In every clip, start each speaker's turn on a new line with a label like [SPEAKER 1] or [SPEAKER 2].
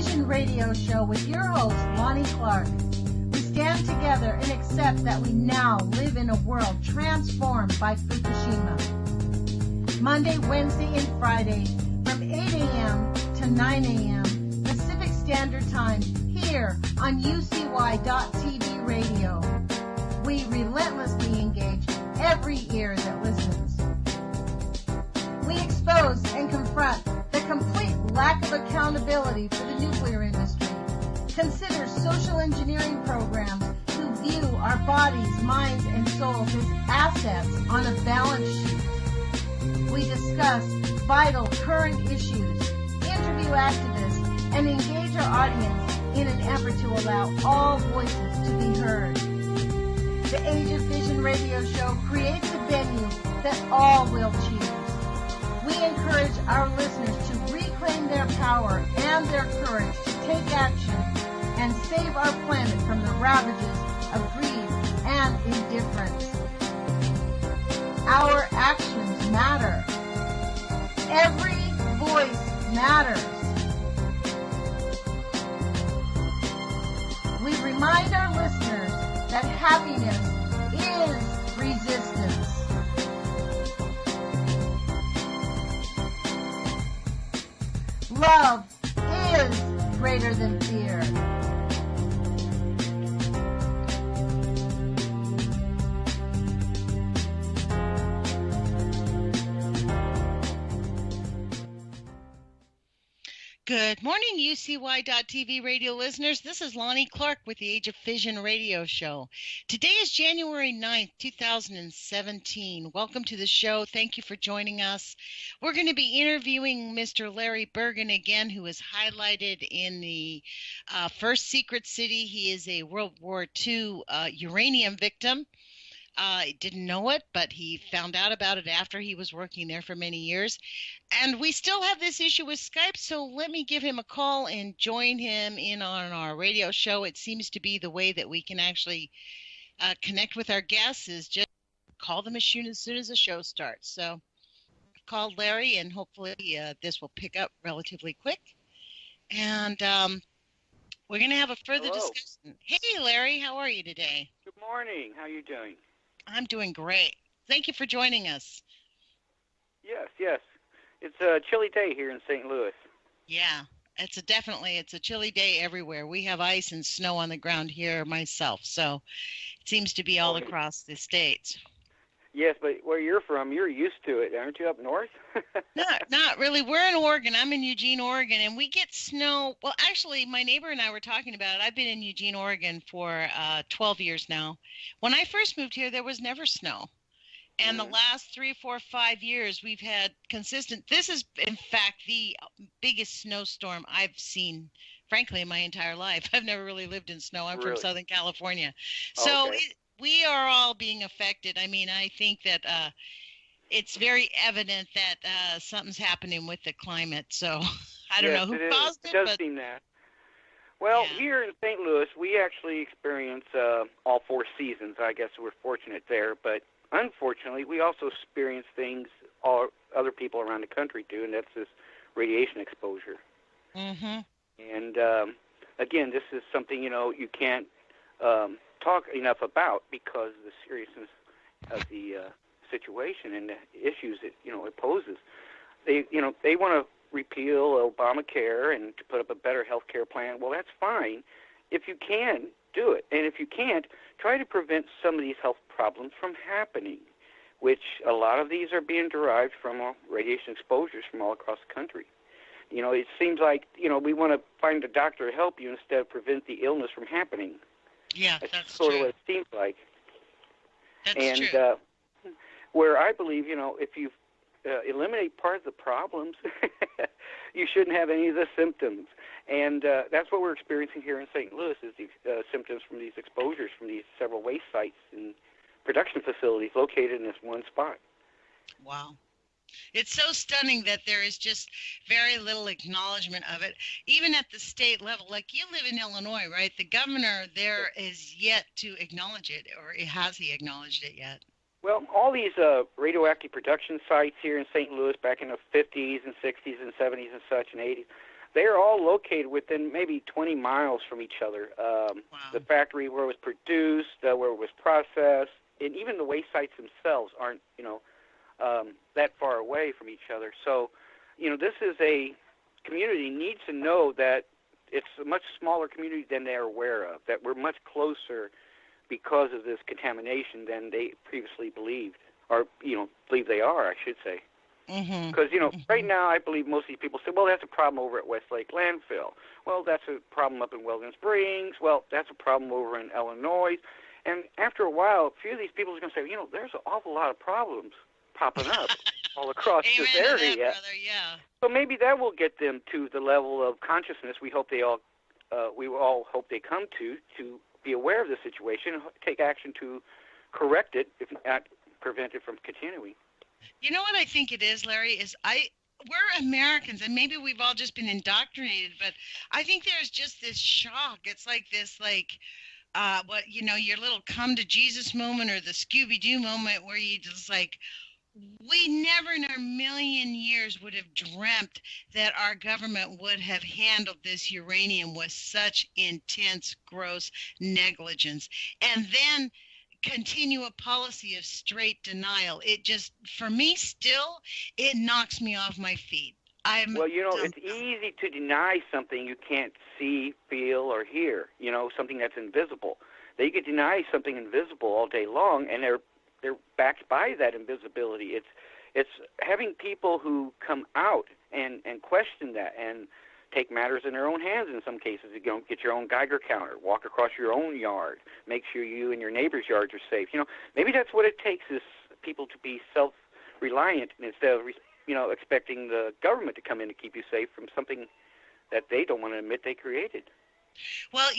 [SPEAKER 1] Fission Radio Show with your host, Lonnie Clark. We stand together and accept that we now live in a world transformed by Fukushima. Monday, Wednesday, and Friday from 8 a.m. to 9 a.m. Pacific Standard Time here on UCY.TV radio. We relentlessly engage every ear that listens. We expose and confront the complete lack of accountability for the nuclear industry. Consider social engineering programs who view our bodies, minds, and souls as assets on a balance sheet. We discuss vital current issues, interview activists, and engage our audience in an effort to allow all voices to be heard. The Age of Vision radio show creates a venue that all will choose. We encourage our listeners to reclaim their power and their courage to take action and save our planet from the ravages of greed and indifference. Our actions matter. Every voice matters. We remind our listeners that happiness is resistance. Love is greater than fear.
[SPEAKER 2] Good morning, UCY.TV radio listeners. This is Lonnie Clark with the Age of Fission radio show. Today is January 9th, 2017. Welcome to the show. Thank you for joining us. We're going to be interviewing Mr. Larry Burgen again, who is highlighted in the first Secret City. He is a World War II uranium victim. I didn't know it, but he found out about it after he was working there for many years. And we still have this issue with Skype, so let me give him a call and join him in on our radio show. It seems to be the way that we can actually connect with our guests is just call them as soon as the show starts. So I've called Larry, and hopefully this will pick up relatively quick. And we're going to have a further discussion. Hey, Larry, how are you today?
[SPEAKER 3] Good morning. How are you doing?
[SPEAKER 2] I'm doing great. Thank you for joining us.
[SPEAKER 3] Yes. It's a chilly day here in St. Louis.
[SPEAKER 2] Yeah, it's a chilly day everywhere. We have ice and snow on the ground here myself, so it seems to be all across the states.
[SPEAKER 3] Yes, but where you're from, you're used to it, aren't you, up north?
[SPEAKER 2] Not really. We're in Oregon. I'm in Eugene, Oregon, and we get snow. Well, actually, my neighbor and I were talking about it. I've been in Eugene, Oregon for 12 years now. When I first moved here, there was never snow. And the last 3, 4, 5 years, we've had consistent. This is, in fact, the biggest snowstorm I've seen, frankly, in my entire life. I've never really lived in snow. I'm from Southern California. So we are all being affected. I mean, I think that it's very evident that something's happening with the climate. So I don't know who caused it.
[SPEAKER 3] It does seem that. Well, here in St. Louis, we actually experience all 4 seasons. I guess we're fortunate there. But unfortunately, we also experience things all other people around the country do, and that's this radiation exposure. Mm-hmm. And, again, this is something, you can't talk enough about because of the seriousness of the situation and the issues that it poses. They want to repeal Obamacare and to put up a better health care plan. Well, that's fine if you can do it, and if you can't, try to prevent some of these health problems from happening, which a lot of these are being derived from radiation exposures from all across the country. It seems like we want to find a doctor to help you instead of prevent the illness from happening.
[SPEAKER 2] Yeah, that's
[SPEAKER 3] sort
[SPEAKER 2] true.
[SPEAKER 3] of what it seems like.
[SPEAKER 2] That's true.
[SPEAKER 3] Where I believe, if you eliminate part of the problems, you shouldn't have any of the symptoms. And that's what we're experiencing here in St. Louis is these symptoms from these exposures from these several waste sites and production facilities located in this one spot.
[SPEAKER 2] Wow. It's so stunning that there is just very little acknowledgement of it, even at the state level. Like you live in Illinois, right? The governor there is yet to acknowledge it, or has he acknowledged it yet?
[SPEAKER 3] Well, all these radioactive production sites here in St. Louis back in the 50s and 60s and 70s and such and 80s, they're all located within maybe 20 miles from each other.
[SPEAKER 2] Wow.
[SPEAKER 3] The factory where it was produced, where it was processed, and even the waste sites themselves aren't, that far away from each other. So, this is a community needs to know that it's a much smaller community than they're aware of, that we're much closer because of this contamination than they previously believed, or, believe they are, I should say. Because, right now I believe most of these people say, well, that's a problem over at Westlake Landfill. Well, that's a problem up in Weldon Springs. Well, that's a problem over in Illinois. And after a while, a few of these people are going to say, there's an awful lot of problems popping up all across this area.
[SPEAKER 2] Amen to that, brother, yeah.
[SPEAKER 3] So maybe that will get them to the level of consciousness we hope we all hope they come to be aware of the situation and take action to correct it, if not prevent it from continuing.
[SPEAKER 2] You know what I think it is, Larry, is we're Americans, and maybe we've all just been indoctrinated, but I think there's just this shock. It's like this, your little come to Jesus moment or the Scooby-Doo moment where you just we never in a million years would have dreamt that our government would have handled this uranium with such intense, gross negligence. And then continue a policy of straight denial. It just, for me still, it knocks me off my feet.
[SPEAKER 3] It's easy to deny something you can't see, feel, or hear, something that's invisible. They could deny something invisible all day long, and they're backed by that invisibility. It's having people who come out and question that and take matters in their own hands in some cases. Get your own Geiger counter, walk across your own yard, make sure you and your neighbor's yards are safe. Maybe that's what it takes is people to be self-reliant instead of, expecting the government to come in to keep you safe from something that they don't want to admit they created.
[SPEAKER 2] Well,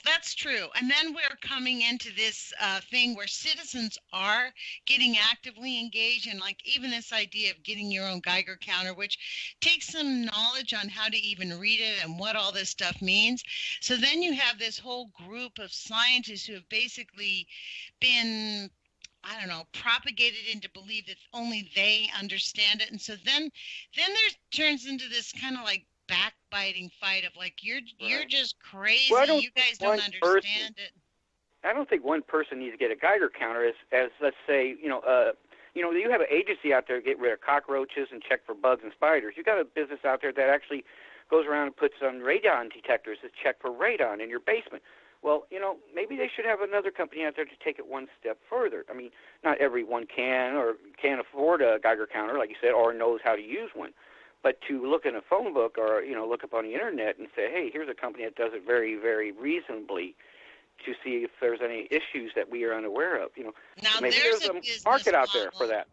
[SPEAKER 2] that's true. And then we're coming into this thing where citizens are getting actively engaged in, even this idea of getting your own Geiger counter, which takes some knowledge on how to even read it and what all this stuff means. So then you have this whole group of scientists who have basically been, propagated into belief that only they understand it. And so then there turns into this kind of backbiting fight of you're just crazy.
[SPEAKER 3] Well,
[SPEAKER 2] you guys don't understand it.
[SPEAKER 3] I don't think one person needs to get a Geiger counter as let's say, you have an agency out there to get rid of cockroaches and check for bugs and spiders. You got a business out there that actually goes around and puts on radon detectors to check for radon in your basement. Well, maybe they should have another company out there to take it one step further. I mean, not everyone can or can't afford a Geiger counter, like you said, or knows how to use one. But to look in a phone book or, look up on the Internet and say, hey, here's a company that does it very, very reasonably to see if there's any issues that we are unaware of.
[SPEAKER 2] Now,
[SPEAKER 3] maybe there's a market out there for that.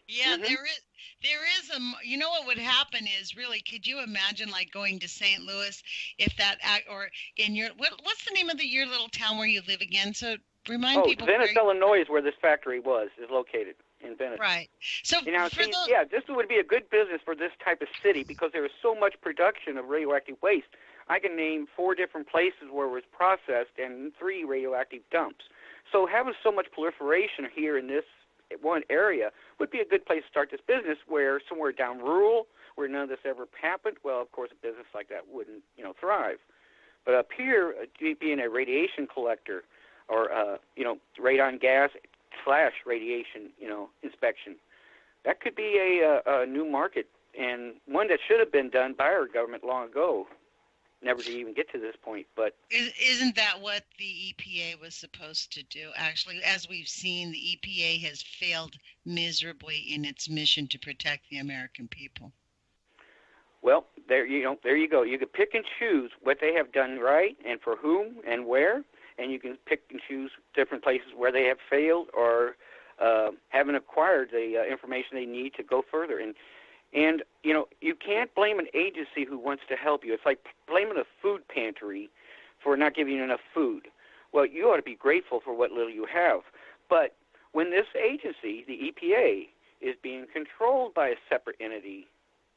[SPEAKER 2] Yeah, there is what would happen is really, could you imagine going to St. Louis if that, or in what's the name of your little town where you live again? So remind people.
[SPEAKER 3] Venice, Illinois is where this factory is located. In Venice.
[SPEAKER 2] Right. So
[SPEAKER 3] this would be a good business for this type of city because there is so much production of radioactive waste. I can name 4 different places where it was processed and 3 radioactive dumps. So having so much proliferation here in this one area would be a good place to start this business, where somewhere down rural where none of this ever happened, well, of course, a business like that wouldn't, thrive. But up here, being a radiation collector or, radon gas / radiation, inspection. That could be a new market, and one that should have been done by our government long ago. Never to even get to this point, but
[SPEAKER 2] isn't that what the EPA was supposed to do? Actually, as we've seen, the EPA has failed miserably in its mission to protect the American people.
[SPEAKER 3] Well, there you go. You can pick and choose what they have done right and for whom and where. And you can pick and choose different places where they have failed or haven't acquired the information they need to go further. And you can't blame an agency who wants to help you. It's like blaming a food pantry for not giving you enough food. Well, you ought to be grateful for what little you have. But when this agency, the EPA, is being controlled by a separate entity,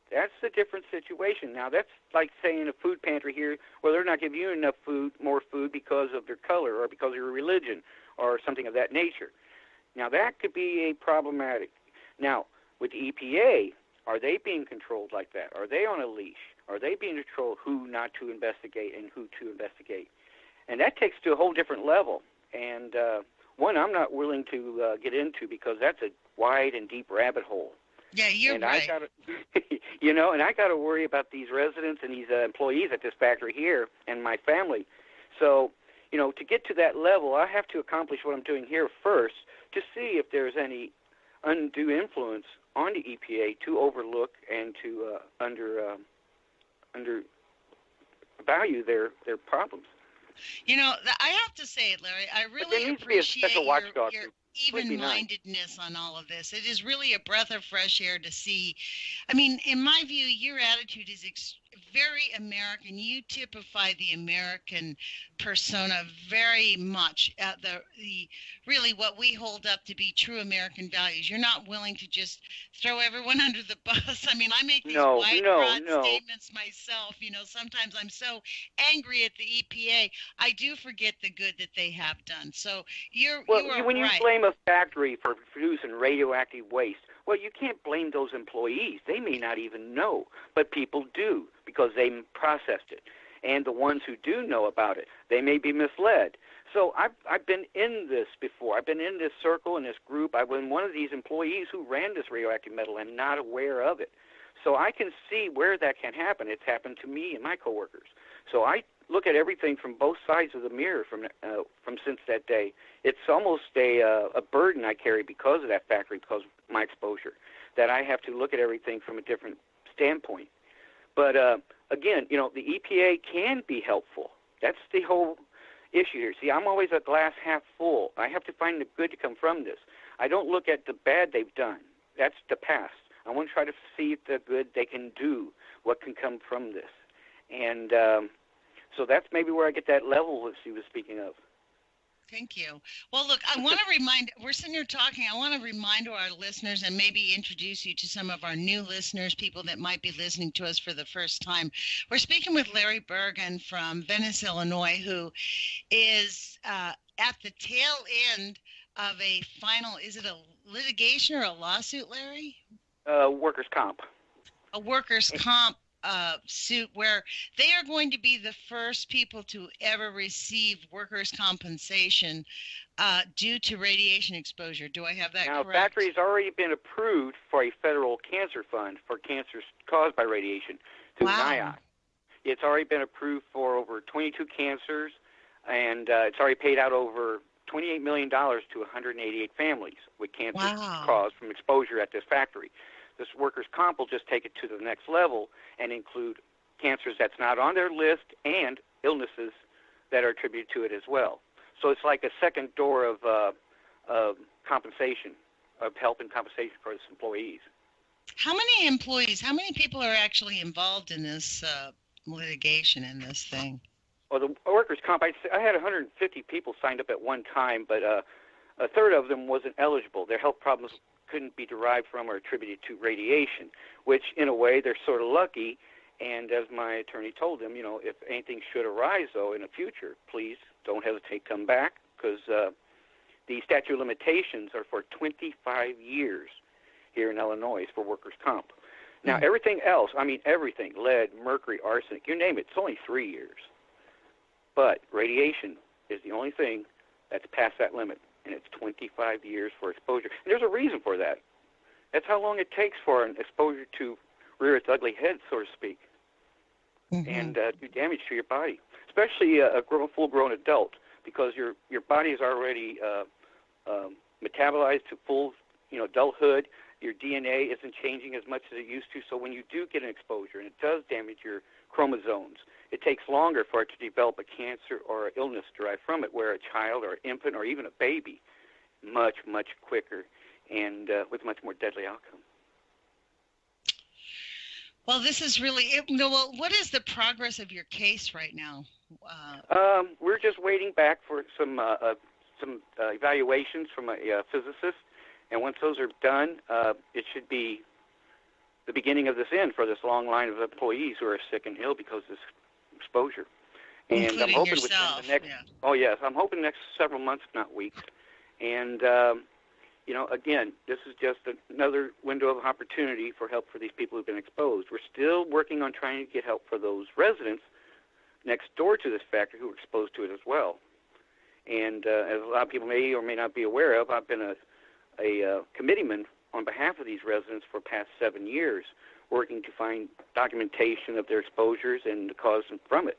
[SPEAKER 3] that's a different situation. Now, that's like saying a food pantry here, well, they're not giving you enough food, more food because of their color or because of your religion or something of that nature. Now, that could be problematic. Now, with the EPA, are they being controlled like that? Are they on a leash? Are they being told who not to investigate and who to investigate? And that takes to a whole different level. And one I'm not willing to get into because that's a wide and deep rabbit hole.
[SPEAKER 2] Yeah, you're right.
[SPEAKER 3] I got to worry about these residents and these employees at this factory here and my family. So, to get to that level, I have to accomplish what I'm doing here first to see if there's any undue influence on the EPA to overlook and to undervalue their problems.
[SPEAKER 2] I have to say it, Larry. I really appreciate your even-mindedness on all of this. It is really a breath of fresh air to see. I mean, in my view, your attitude is very American. You typify the American persona very much at the really what we hold up to be true American values. You're not willing to just throw everyone under the bus. I mean, I make these wide statements myself. Sometimes I'm so angry at the EPA, I do forget the good that they have done. So you are
[SPEAKER 3] when
[SPEAKER 2] right.
[SPEAKER 3] You blame a factory for producing radioactive waste, well, you can't blame those employees. They may not even know, but people do because they processed it. And the ones who do know about it, they may be misled. So I've been in this before. I've been in this circle, in this group. I've been one of these employees who ran this radioactive metal and not aware of it. So I can see where that can happen. It's happened to me and my coworkers. So I look at everything from both sides of the mirror from since that day. It's almost a burden I carry because of that factory, because of my exposure, that I have to look at everything from a different standpoint. But again, the EPA can be helpful. That's the whole issue here. See, I'm always a glass half full. I have to find the good to come from this. I don't look at the bad they've done. That's the past. I want to try to see the good they can do, what can come from this. And so that's maybe where I get that level that she was speaking of.
[SPEAKER 2] Thank you. Well, look, I want to remind, we're sitting here talking, I want to remind our listeners and maybe introduce you to some of our new listeners, people that might be listening to us for the first time. We're speaking with Larry Burgen from Venice, Illinois, who is at the tail end of a final, is it a litigation or a lawsuit, Larry?
[SPEAKER 3] Workers' comp.
[SPEAKER 2] A workers' comp suit where they are going to be the first people to ever receive workers' compensation due to radiation exposure. Do I have that correct?
[SPEAKER 3] Now, factory's already been approved for a federal cancer fund for cancers caused by radiation through WWII. It's already been approved for over 22 cancers, and it's already paid out over $28 million to 188 families with cancer caused from exposure at this factory. This workers' comp will just take it to the next level and include cancers that's not on their list and illnesses that are attributed to it as well. So it's like a second door of compensation, of help and compensation for its employees.
[SPEAKER 2] How many employees, how many people are actually involved in this litigation, in this thing?
[SPEAKER 3] Well, the workers' comp, I had 150 people signed up at one time, but a third of them wasn't eligible. Their health problems couldn't be derived from or attributed to radiation, which in a way they're sort of lucky. And as my attorney told them, if anything should arise, though, in the future, please don't hesitate to come back, because the statute of limitations are for 25 years here in Illinois for workers' comp. Now, everything else, everything, lead, mercury, arsenic, you name it, it's only 3 years. But radiation is the only thing that's past that limit, and it's 25 years for exposure. And there's a reason for that. That's how long it takes for an exposure to rear its ugly head, so to speak, and do damage to your body, especially a full-grown adult, because your body is already metabolized to full adulthood. Your DNA isn't changing as much as it used to, so when you do get an exposure, and it does damage your chromosomes, it takes longer for it to develop a cancer or an illness derived from it, where a child or an infant or even a baby, much, much quicker and with much more deadly outcome.
[SPEAKER 2] Well, this is really, what is the progress of your case right now?
[SPEAKER 3] We're just waiting back for some evaluations from a physicist, and once those are done, it should be the beginning of this end for this long line of employees who are sick and ill because of this exposure. And
[SPEAKER 2] including
[SPEAKER 3] I'm hoping
[SPEAKER 2] yourself,
[SPEAKER 3] within the next, I'm hoping the next several months, if not weeks. And again, this is just another window of opportunity for help for these people who've been exposed. We're still working on trying to get help for those residents next door to this factory who were exposed to it as well. And as a lot of people may or may not be aware of, I've been a committeeman on behalf of these residents for the past 7 years, working to find documentation of their exposures and the cause from it.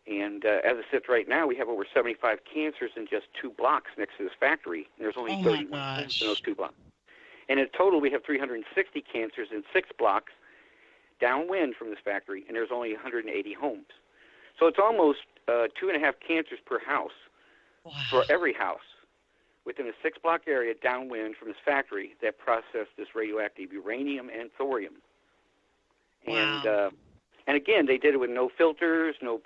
[SPEAKER 3] And as it sits right now, we have over 75 cancers in just 2 blocks next to this factory. And there's only 31 homes in those 2 blocks. And in total, we have 360 cancers in 6 blocks downwind from this factory, and there's only 180 homes. So it's almost 2.5 cancers per house for every house within a 6-block area downwind from this factory that processed this radioactive uranium and thorium.
[SPEAKER 2] Wow.
[SPEAKER 3] And again, they did it with no filters, no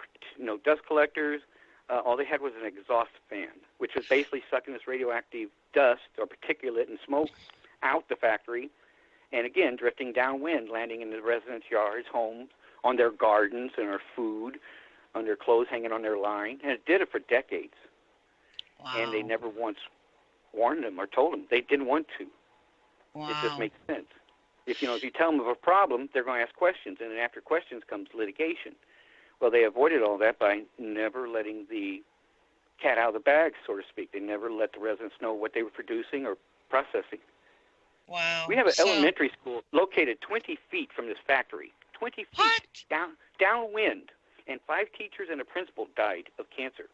[SPEAKER 3] dust collectors. All they had was an exhaust fan, which was basically sucking this radioactive dust or particulate and smoke out the factory, and again, drifting downwind, landing in the residents' yards, homes, on their gardens and their food, on their clothes hanging on their line. And it did it for decades.
[SPEAKER 2] Wow.
[SPEAKER 3] And they never once warned them or told them. They didn't want to.
[SPEAKER 2] Wow.
[SPEAKER 3] It just makes sense. If you tell them of a problem, they're going to ask questions, and then after questions comes litigation. Well, they avoided all that by never letting the cat out of the bag, so to speak. They never let the residents know what they were producing or processing.
[SPEAKER 2] Wow.
[SPEAKER 3] We have an elementary school located 20 feet from this factory. 20 feet downwind, and 5 teachers and a principal died of cancer.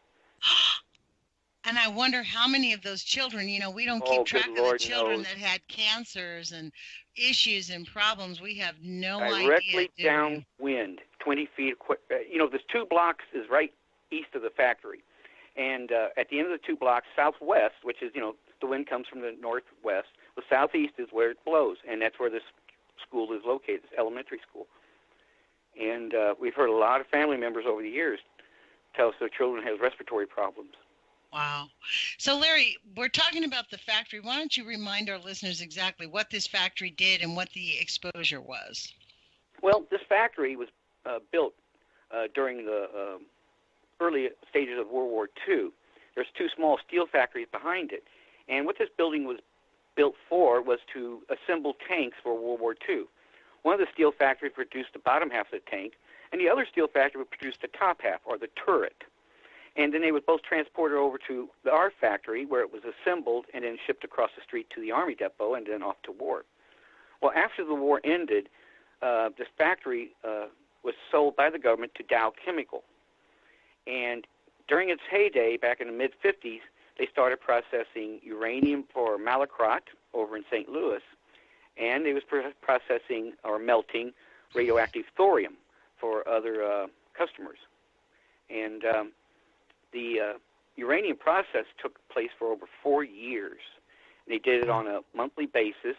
[SPEAKER 2] And I wonder how many of those children, we don't keep track of the children that had cancers and issues and problems. We have no idea.
[SPEAKER 3] Directly downwind, 20 feet. This 2 blocks is right east of the factory. And at the end of the 2 blocks, southwest, which is, the wind comes from the northwest, the southeast is where it blows. And that's where this school is located, this elementary school. And we've heard a lot of family members over the years tell us their children have respiratory problems.
[SPEAKER 2] Wow. So, Larry, we're talking about the factory. Why don't you remind our listeners exactly what this factory did and what the exposure was?
[SPEAKER 3] Well, this factory was built during the early stages of World War II. There's 2 small steel factories behind it. And what this building was built for was to assemble tanks for World War II. One of the steel factories produced the bottom half of the tank, and the other steel factory produced the top half, or the turret. And then they would both transport it over to our factory, where it was assembled and then shipped across the street to the Army depot and then off to war. Well, after the war ended, this factory was sold by the government to Dow Chemical. And during its heyday, back in the mid-'50s, they started processing uranium for Malacrot over in St. Louis, and they was processing or melting radioactive thorium for other customers. And the uranium process took place for over 4 years. They did it on a monthly basis.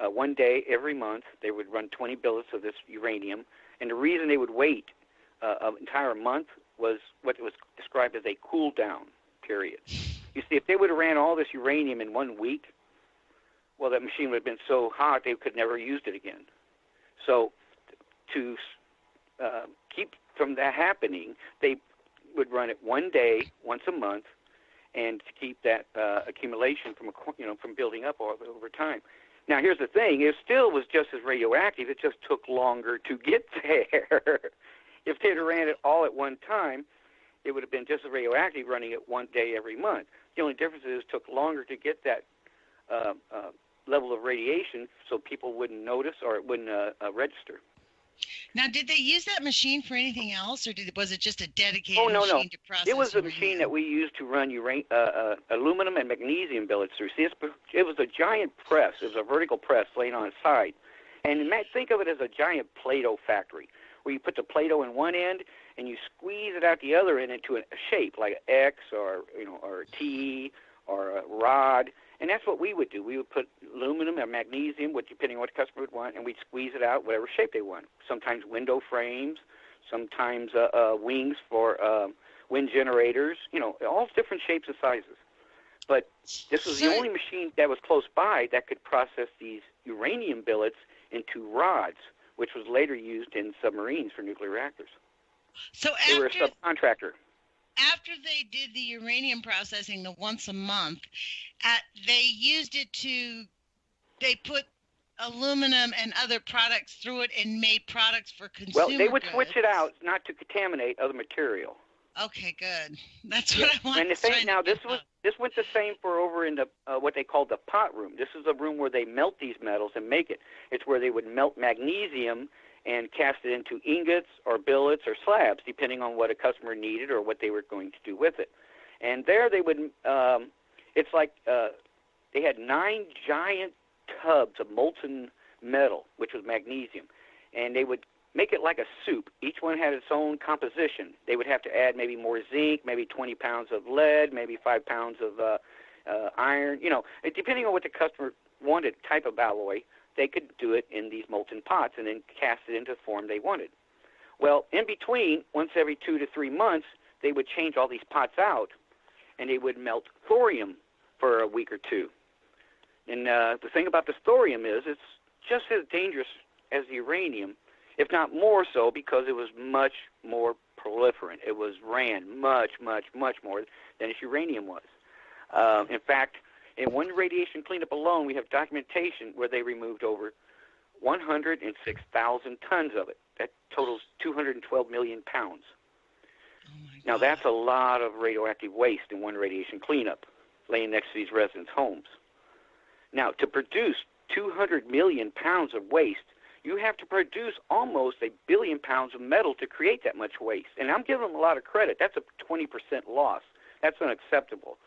[SPEAKER 3] 1 day every month, they would run 20 billets of this uranium. And the reason they would wait an entire month was what was described as a cool-down period. You see, if they would have ran all this uranium in 1 week, well, that machine would have been so hot they could never have used it again. So to keep from that happening, they would run it 1 day, once a month, and to keep that accumulation from building up over time. Now, here's the thing. It still was just as radioactive. It just took longer to get there. If they had ran it all at one time, it would have been just as radioactive running it 1 day every month. The only difference is it took longer to get that level of radiation so people wouldn't notice or it wouldn't register.
[SPEAKER 2] Now, did they use that machine for anything else, or was it just a dedicated machine to process
[SPEAKER 3] It was a
[SPEAKER 2] uranium?
[SPEAKER 3] machine that we used to run aluminum and magnesium billets through. See, it was a giant press. It was a vertical press laying on its side. And you might think of it as a giant Play-Doh factory, where you put the Play-Doh in one end and you squeeze it out the other end into a shape, like an X or a T or a rod. And that's what we would do. We would put aluminum and magnesium, depending on what the customer would want, and we'd squeeze it out whatever shape they want. Sometimes window frames, sometimes wings for wind generators, all different shapes and sizes. But this was the only machine that was close by that could process these uranium billets into rods, which was later used in submarines for nuclear reactors.
[SPEAKER 2] So
[SPEAKER 3] they were a subcontractor.
[SPEAKER 2] after they did the uranium processing the once a month, they used it they put aluminum and other products through it and made products for consumer
[SPEAKER 3] Well, they would
[SPEAKER 2] goods.
[SPEAKER 3] switch it out not to contaminate other material.
[SPEAKER 2] Okay, good. That's what I wanted.
[SPEAKER 3] And the thing now, this went the same for over in the what they call the pot room. This is a room where they melt these metals and make it. It's where they would melt magnesium and cast it into ingots or billets or slabs, depending on what a customer needed or what they were going to do with it. And there they would, it's like they had 9 giant tubs of molten metal, which was magnesium, and they would make it like a soup. Each one had its own composition. They would have to add maybe more zinc, maybe 20 pounds of lead, maybe 5 pounds of iron. You know, depending on what the customer wanted, type of alloy, they could do it in these molten pots and then cast it into the form they wanted. Well, in between, once every 2 to 3 months, they would change all these pots out, and they would melt thorium for a week or two. And the thing about the thorium is it's just as dangerous as the uranium, if not more so, because it was much more proliferant. It ran much, much, much more than its uranium was. In fact, in one radiation cleanup alone, we have documentation where they removed over 106,000 tons of it. That totals 212 million pounds. Now, that's a lot of radioactive waste in one radiation cleanup laying next to these residents' homes. Now, to produce 200 million pounds of waste, you have to produce almost 1 billion pounds of metal to create that much waste. And I'm giving them a lot of credit. That's a 20% loss. That's unacceptable.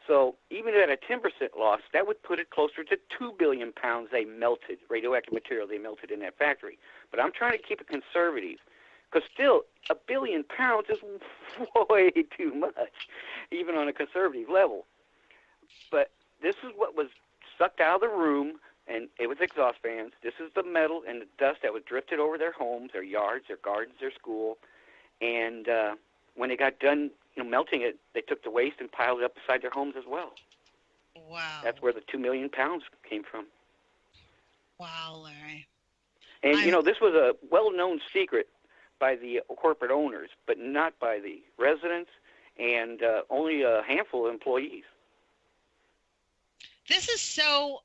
[SPEAKER 3] So even at a 10% loss, that would put it closer to 2 billion pounds they melted, radioactive material they melted in that factory. But I'm trying to keep it conservative, because still 1 billion pounds is way too much, even on a conservative level. But this is what was sucked out of the room, and it was exhaust fans. This is the metal and the dust that was drifted over their homes, their yards, their gardens, their school. And when they got done melting it, they took the waste and piled it up beside their homes as well.
[SPEAKER 2] Wow.
[SPEAKER 3] That's where the 2 million pounds came from.
[SPEAKER 2] Wow, Larry.
[SPEAKER 3] And, this was a well-known secret by the corporate owners, but not by the residents and only a handful of employees.
[SPEAKER 2] This is so,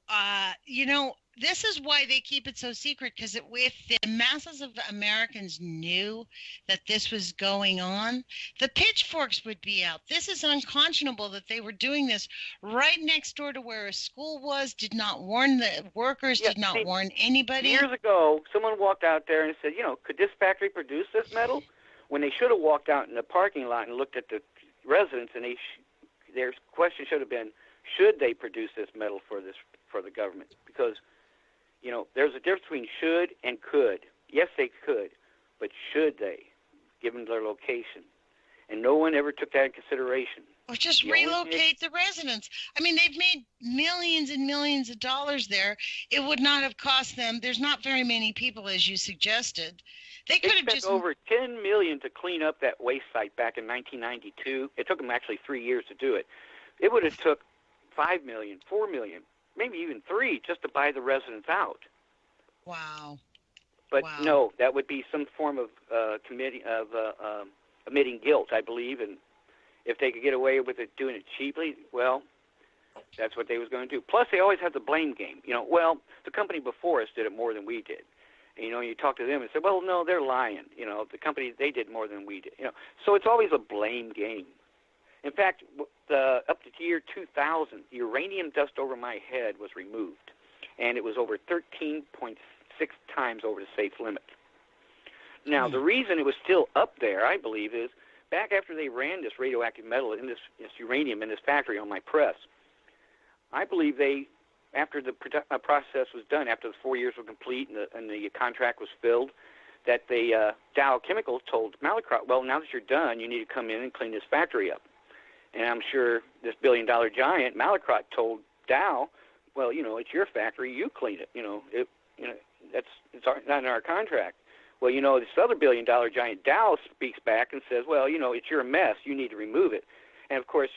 [SPEAKER 2] this is why they keep it so secret, because if the masses of Americans knew that this was going on, the pitchforks would be out. This is unconscionable that they were doing this right next door to where a school was, did not warn the workers, did not warn anybody.
[SPEAKER 3] Years ago, someone walked out there and said, could this factory produce this metal? When they should have walked out in the parking lot and looked at the residents, and their question should have been, should they produce this metal for the government? Because, there's a difference between should and could. Yes, they could, but should they, given their location? And no one ever took that in consideration.
[SPEAKER 2] Or just relocate the residents. I mean, they've made millions and millions of dollars there. It would not have cost them. There's not very many people, as you suggested. They could have just
[SPEAKER 3] over $10 million to clean up that waste site back in 1992. It took them actually 3 years to do it. It would have took $5 million, $4 million, maybe even $3 million just to buy the residents out.
[SPEAKER 2] Wow.
[SPEAKER 3] But no, that would be some form of admitting guilt, I believe, and if they could get away with it doing it cheaply, well, that's what they was going to do. Plus, they always have the blame game. The company before us did it more than we did. And, you talk to them and say, well, no, they're lying. The company, they did more than we did. So it's always a blame game. In fact, up to the year 2000, the uranium dust over my head was removed, and it was over 13.6 times over the safe limit. Now, the reason it was still up there, I believe, is back after they ran this radioactive metal in this uranium in this factory on my press, I believe after the process was done, after the 4 years were complete and the contract was filled, that the Dow Chemical told Mallinckrodt, well, now that you're done, you need to come in and clean this factory up. And I'm sure this billion-dollar giant, Mallinckrodt, told Dow, well, it's your factory, you clean it. It's not in our contract. Well, this other billion-dollar giant, Dow, speaks back and says, well, it's your mess, you need to remove it. And, of course,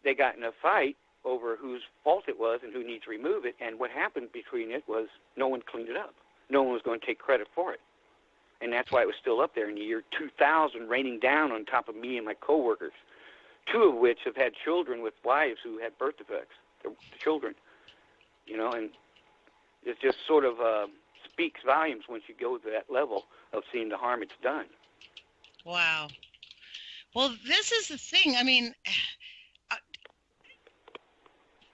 [SPEAKER 3] they got in a fight over whose fault it was and who needs to remove it, and what happened between it was no one cleaned it up. No one was going to take credit for it. And that's why it was still up there in the year 2000, raining down on top of me and my coworkers, 2 of which have had children with wives who had birth defects, their children, and it just sort of speaks volumes once you go to that level of seeing the harm it's done.
[SPEAKER 2] Wow. Well, this is the thing. I mean,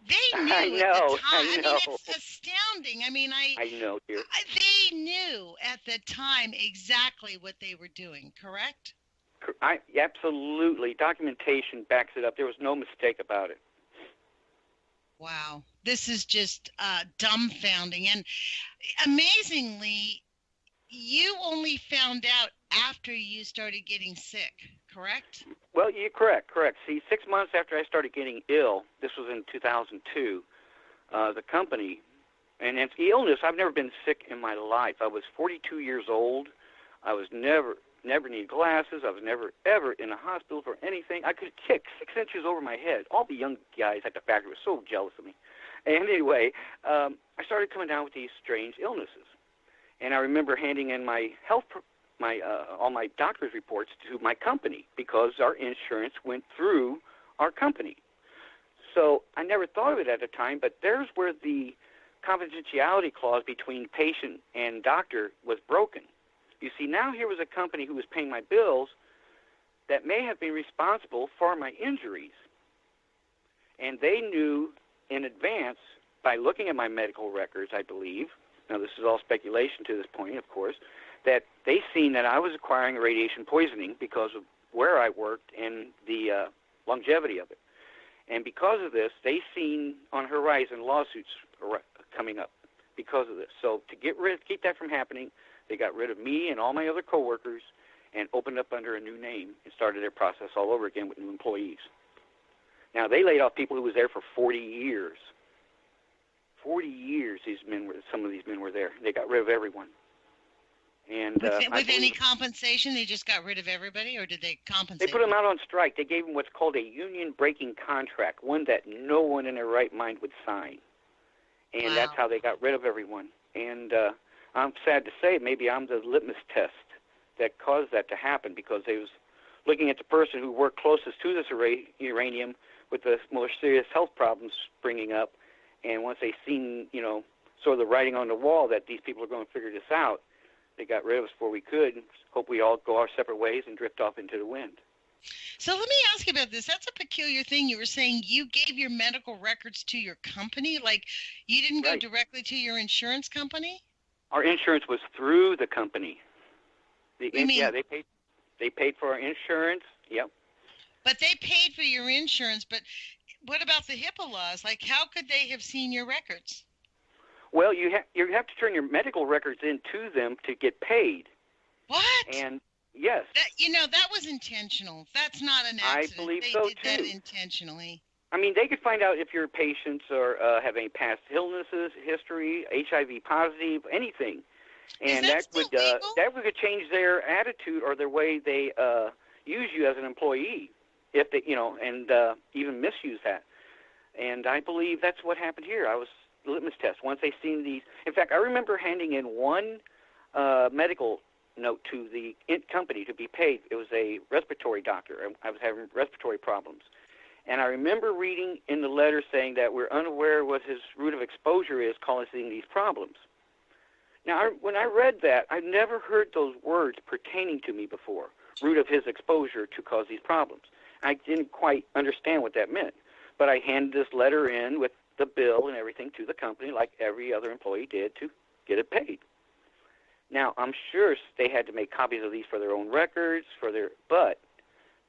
[SPEAKER 2] they knew
[SPEAKER 3] I know,
[SPEAKER 2] at the time.
[SPEAKER 3] I know.
[SPEAKER 2] It's astounding. I mean,
[SPEAKER 3] I know, dear.
[SPEAKER 2] They knew at the time exactly what they were doing, correct?
[SPEAKER 3] Absolutely. Documentation backs it up. There was no mistake about it.
[SPEAKER 2] Wow. This is just dumbfounding. And amazingly, you only found out after you started getting sick, correct?
[SPEAKER 3] Well, you're correct. See, 6 months after I started getting ill, this was in 2002, the company, and it's illness, I've never been sick in my life. I was 42 years old. I was never needed glasses. I was never, ever in a hospital for anything. I could kick 6 inches over my head. All the young guys at the factory were so jealous of me. And anyway, I started coming down with these strange illnesses. And I remember handing in my all my doctor's reports to my company because our insurance went through our company. So I never thought of it at the time, but there's where the confidentiality clause between patient and doctor was broken. You see, now here was a company who was paying my bills that may have been responsible for my injuries. And they knew in advance, by looking at my medical records, I believe, now this is all speculation to this point, of course, that they seen that I was acquiring radiation poisoning because of where I worked and the longevity of it. And because of this, they seen on horizon lawsuits coming up because of this. So to keep that from happening, they got rid of me and all my other coworkers and opened up under a new name and started their process all over again with new employees. Now, they laid off people who was there for 40 years. 40 years some of these men were there. They got rid of everyone. And
[SPEAKER 2] with any compensation, they just got rid of everybody, or did they compensate?
[SPEAKER 3] They put them out on strike. They gave them what's called a union-breaking contract, one that no one in their right mind would sign. And that's how they got rid of everyone. And I'm sad to say maybe I'm the litmus test that caused that to happen, because they was looking at the person who worked closest to this uranium with the more serious health problems springing up. And once they seen, sort of the writing on the wall that these people are going to figure this out, they got rid of us before we could. Hope we all go our separate ways and drift off into the wind.
[SPEAKER 2] So let me ask you about this. That's a peculiar thing. You were saying you gave your medical records to your company? Like, you didn't go directly to your insurance company?
[SPEAKER 3] Our insurance was through the company.
[SPEAKER 2] Yeah,
[SPEAKER 3] they paid for our insurance. Yep.
[SPEAKER 2] But they paid for your insurance. But what about the HIPAA laws? Like, how could they have seen your records?
[SPEAKER 3] Well, you have to turn your medical records in to them to get paid.
[SPEAKER 2] What?
[SPEAKER 3] And yes.
[SPEAKER 2] That was intentional. That's not an accident.
[SPEAKER 3] I believe
[SPEAKER 2] they
[SPEAKER 3] so,
[SPEAKER 2] did that intentionally.
[SPEAKER 3] I mean, they could find out if your patients have any past illnesses, history, HIV positive, anything. And
[SPEAKER 2] that
[SPEAKER 3] would change their attitude or their way they use you as an employee, if they, and even misuse that. And I believe that's what happened here. I was the litmus test. Once they seen these, in fact, I remember handing in one medical note to the company to be paid. It was a respiratory doctor. I was having respiratory problems. And I remember reading in the letter saying that we're unaware what his route of exposure is causing these problems. Now, when I read that, I'd never heard those words pertaining to me before, root of his exposure to cause these problems. I didn't quite understand what that meant. But I handed this letter in with the bill and everything to the company like every other employee did to get it paid. Now, I'm sure they had to make copies of these for their own records, but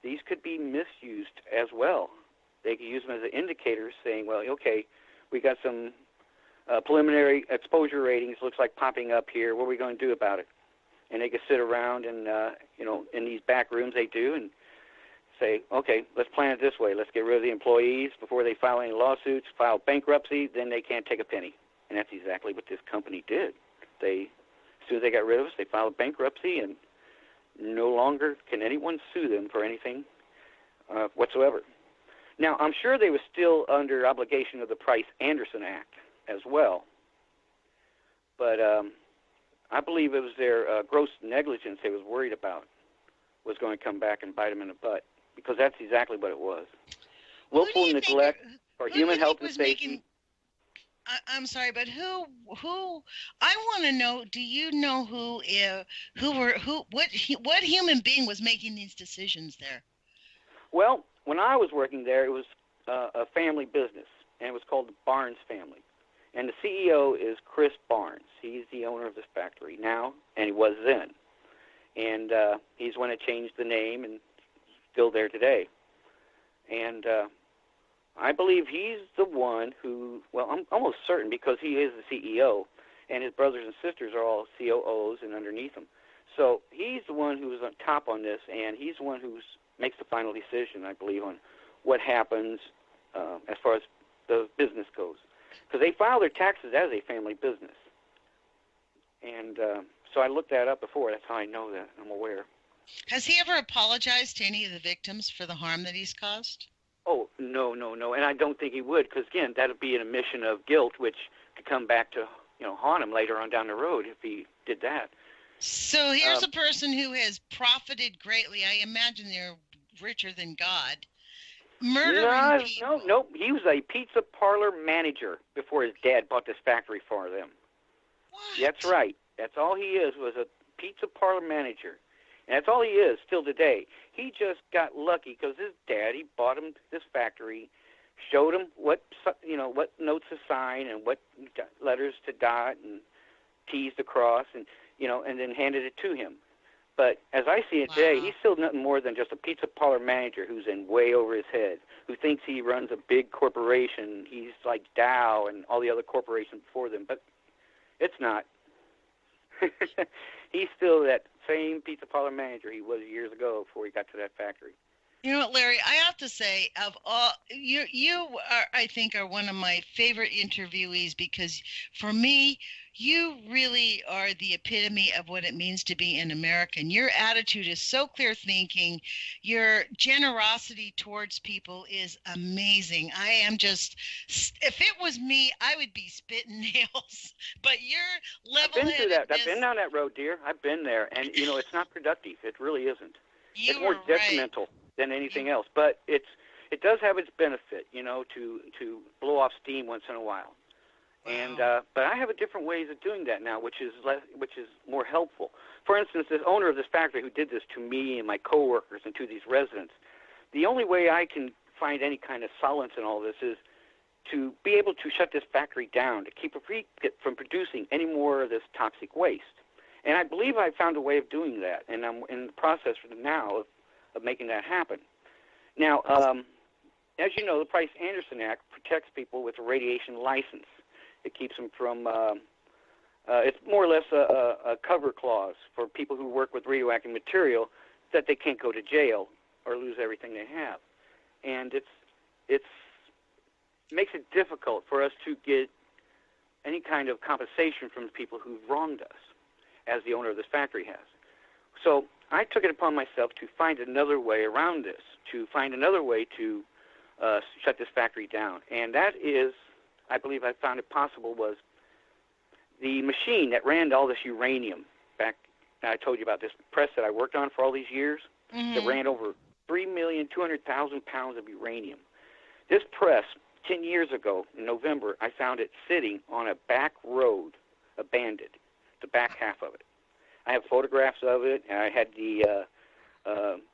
[SPEAKER 3] these could be misused as well. They could use them as an indicator saying, well, okay, we got some preliminary exposure ratings, looks like popping up here. What are we going to do about it? And they could sit around and, in these back rooms they do and say, okay, let's plan it this way. Let's get rid of the employees before they file any lawsuits, file bankruptcy, then they can't take a penny. And that's exactly what this company did. As soon as they got rid of us, they filed bankruptcy, and no longer can anyone sue them for anything whatsoever. Now, I'm sure they were still under obligation of the Price-Anderson Act as well. But I believe it was their gross negligence they was worried about was going to come back and bite them in the butt, because that's exactly what it was. Willful neglect for human health and safety.
[SPEAKER 2] I'm sorry, but who? I want to know. Do you know what human being was making these decisions there?
[SPEAKER 3] Well, when I was working there, it was a family business, and it was called the Barnes family. And the CEO is Chris Barnes. He's the owner of this factory now, and he was then. And he's the one that changed the name, and still there today. And I believe he's the one who, well, I'm almost certain, because he is the CEO, and his brothers and sisters are all COOs and underneath him. So he's the one who's on top on this, and he's the one who makes the final decision, I believe, on what happens as far as the business goes. Because they file their taxes as a family business. And so I looked that up before. That's how I know that. I'm aware.
[SPEAKER 2] Has he ever apologized to any of the victims for the harm that he's caused?
[SPEAKER 3] Oh, no. And I don't think he would, because, again, that would be an admission of guilt, which could come back to, haunt him later on down the road if he did that.
[SPEAKER 2] So here's a person who has profited greatly. I imagine they're richer than God. Murdering people.
[SPEAKER 3] No. He was a pizza parlor manager before his dad bought this factory for them.
[SPEAKER 2] What?
[SPEAKER 3] That's right. That's all he is, was a pizza parlor manager. And that's all he is still today. He just got lucky because his daddy bought him this factory, showed him what notes to sign and what letters to dot and T's to cross, and then handed it to him. But as I see it today, he's still nothing more than just a pizza parlor manager who's in way over his head, who thinks he runs a big corporation. He's like Dow and all the other corporations before them, but it's not. He's still that same pizza parlor manager he was years ago before he got to that factory.
[SPEAKER 2] You know what, Larry? I have to say, of all you are, I think, are one of my favorite interviewees, because for me, you really are the epitome of what it means to be an American. Your attitude is so clear thinking. Your generosity towards people is amazing. I am just, if it was me, I would be spitting nails. But you're level-headed.
[SPEAKER 3] I've been through that. I've been down that road, dear. I've been there, and it's not productive. It really isn't. It's more detrimental than anything else, but it does have its benefit, to blow off steam once in a while.
[SPEAKER 2] Wow.
[SPEAKER 3] And but I have a different ways of doing that now, which is more helpful. For instance, this owner of this factory who did this to me and my coworkers and to these residents, the only way I can find any kind of solace in all this is to be able to shut this factory down, to keep it from producing any more of this toxic waste. And I believe I found a way of doing that, and I'm in the process now of making that happen. Now, as you know, the Price-Anderson Act protects people with a radiation license. It keeps them from, it's more or less a cover clause for people who work with radioactive material, that they can't go to jail or lose everything they have. And it makes it difficult for us to get any kind of compensation from the people who've wronged us, as the owner of this factory has. So I took it upon myself to find another way around this, to find another way to shut this factory down. And that is, I believe I found it possible, was the machine that ran all this uranium back. I told you about this press that I worked on for all these years, that ran over 3,200,000 pounds of uranium. This press, 10 years ago in November, I found it sitting on a back road, abandoned, the back half of it. I have photographs of it. I had the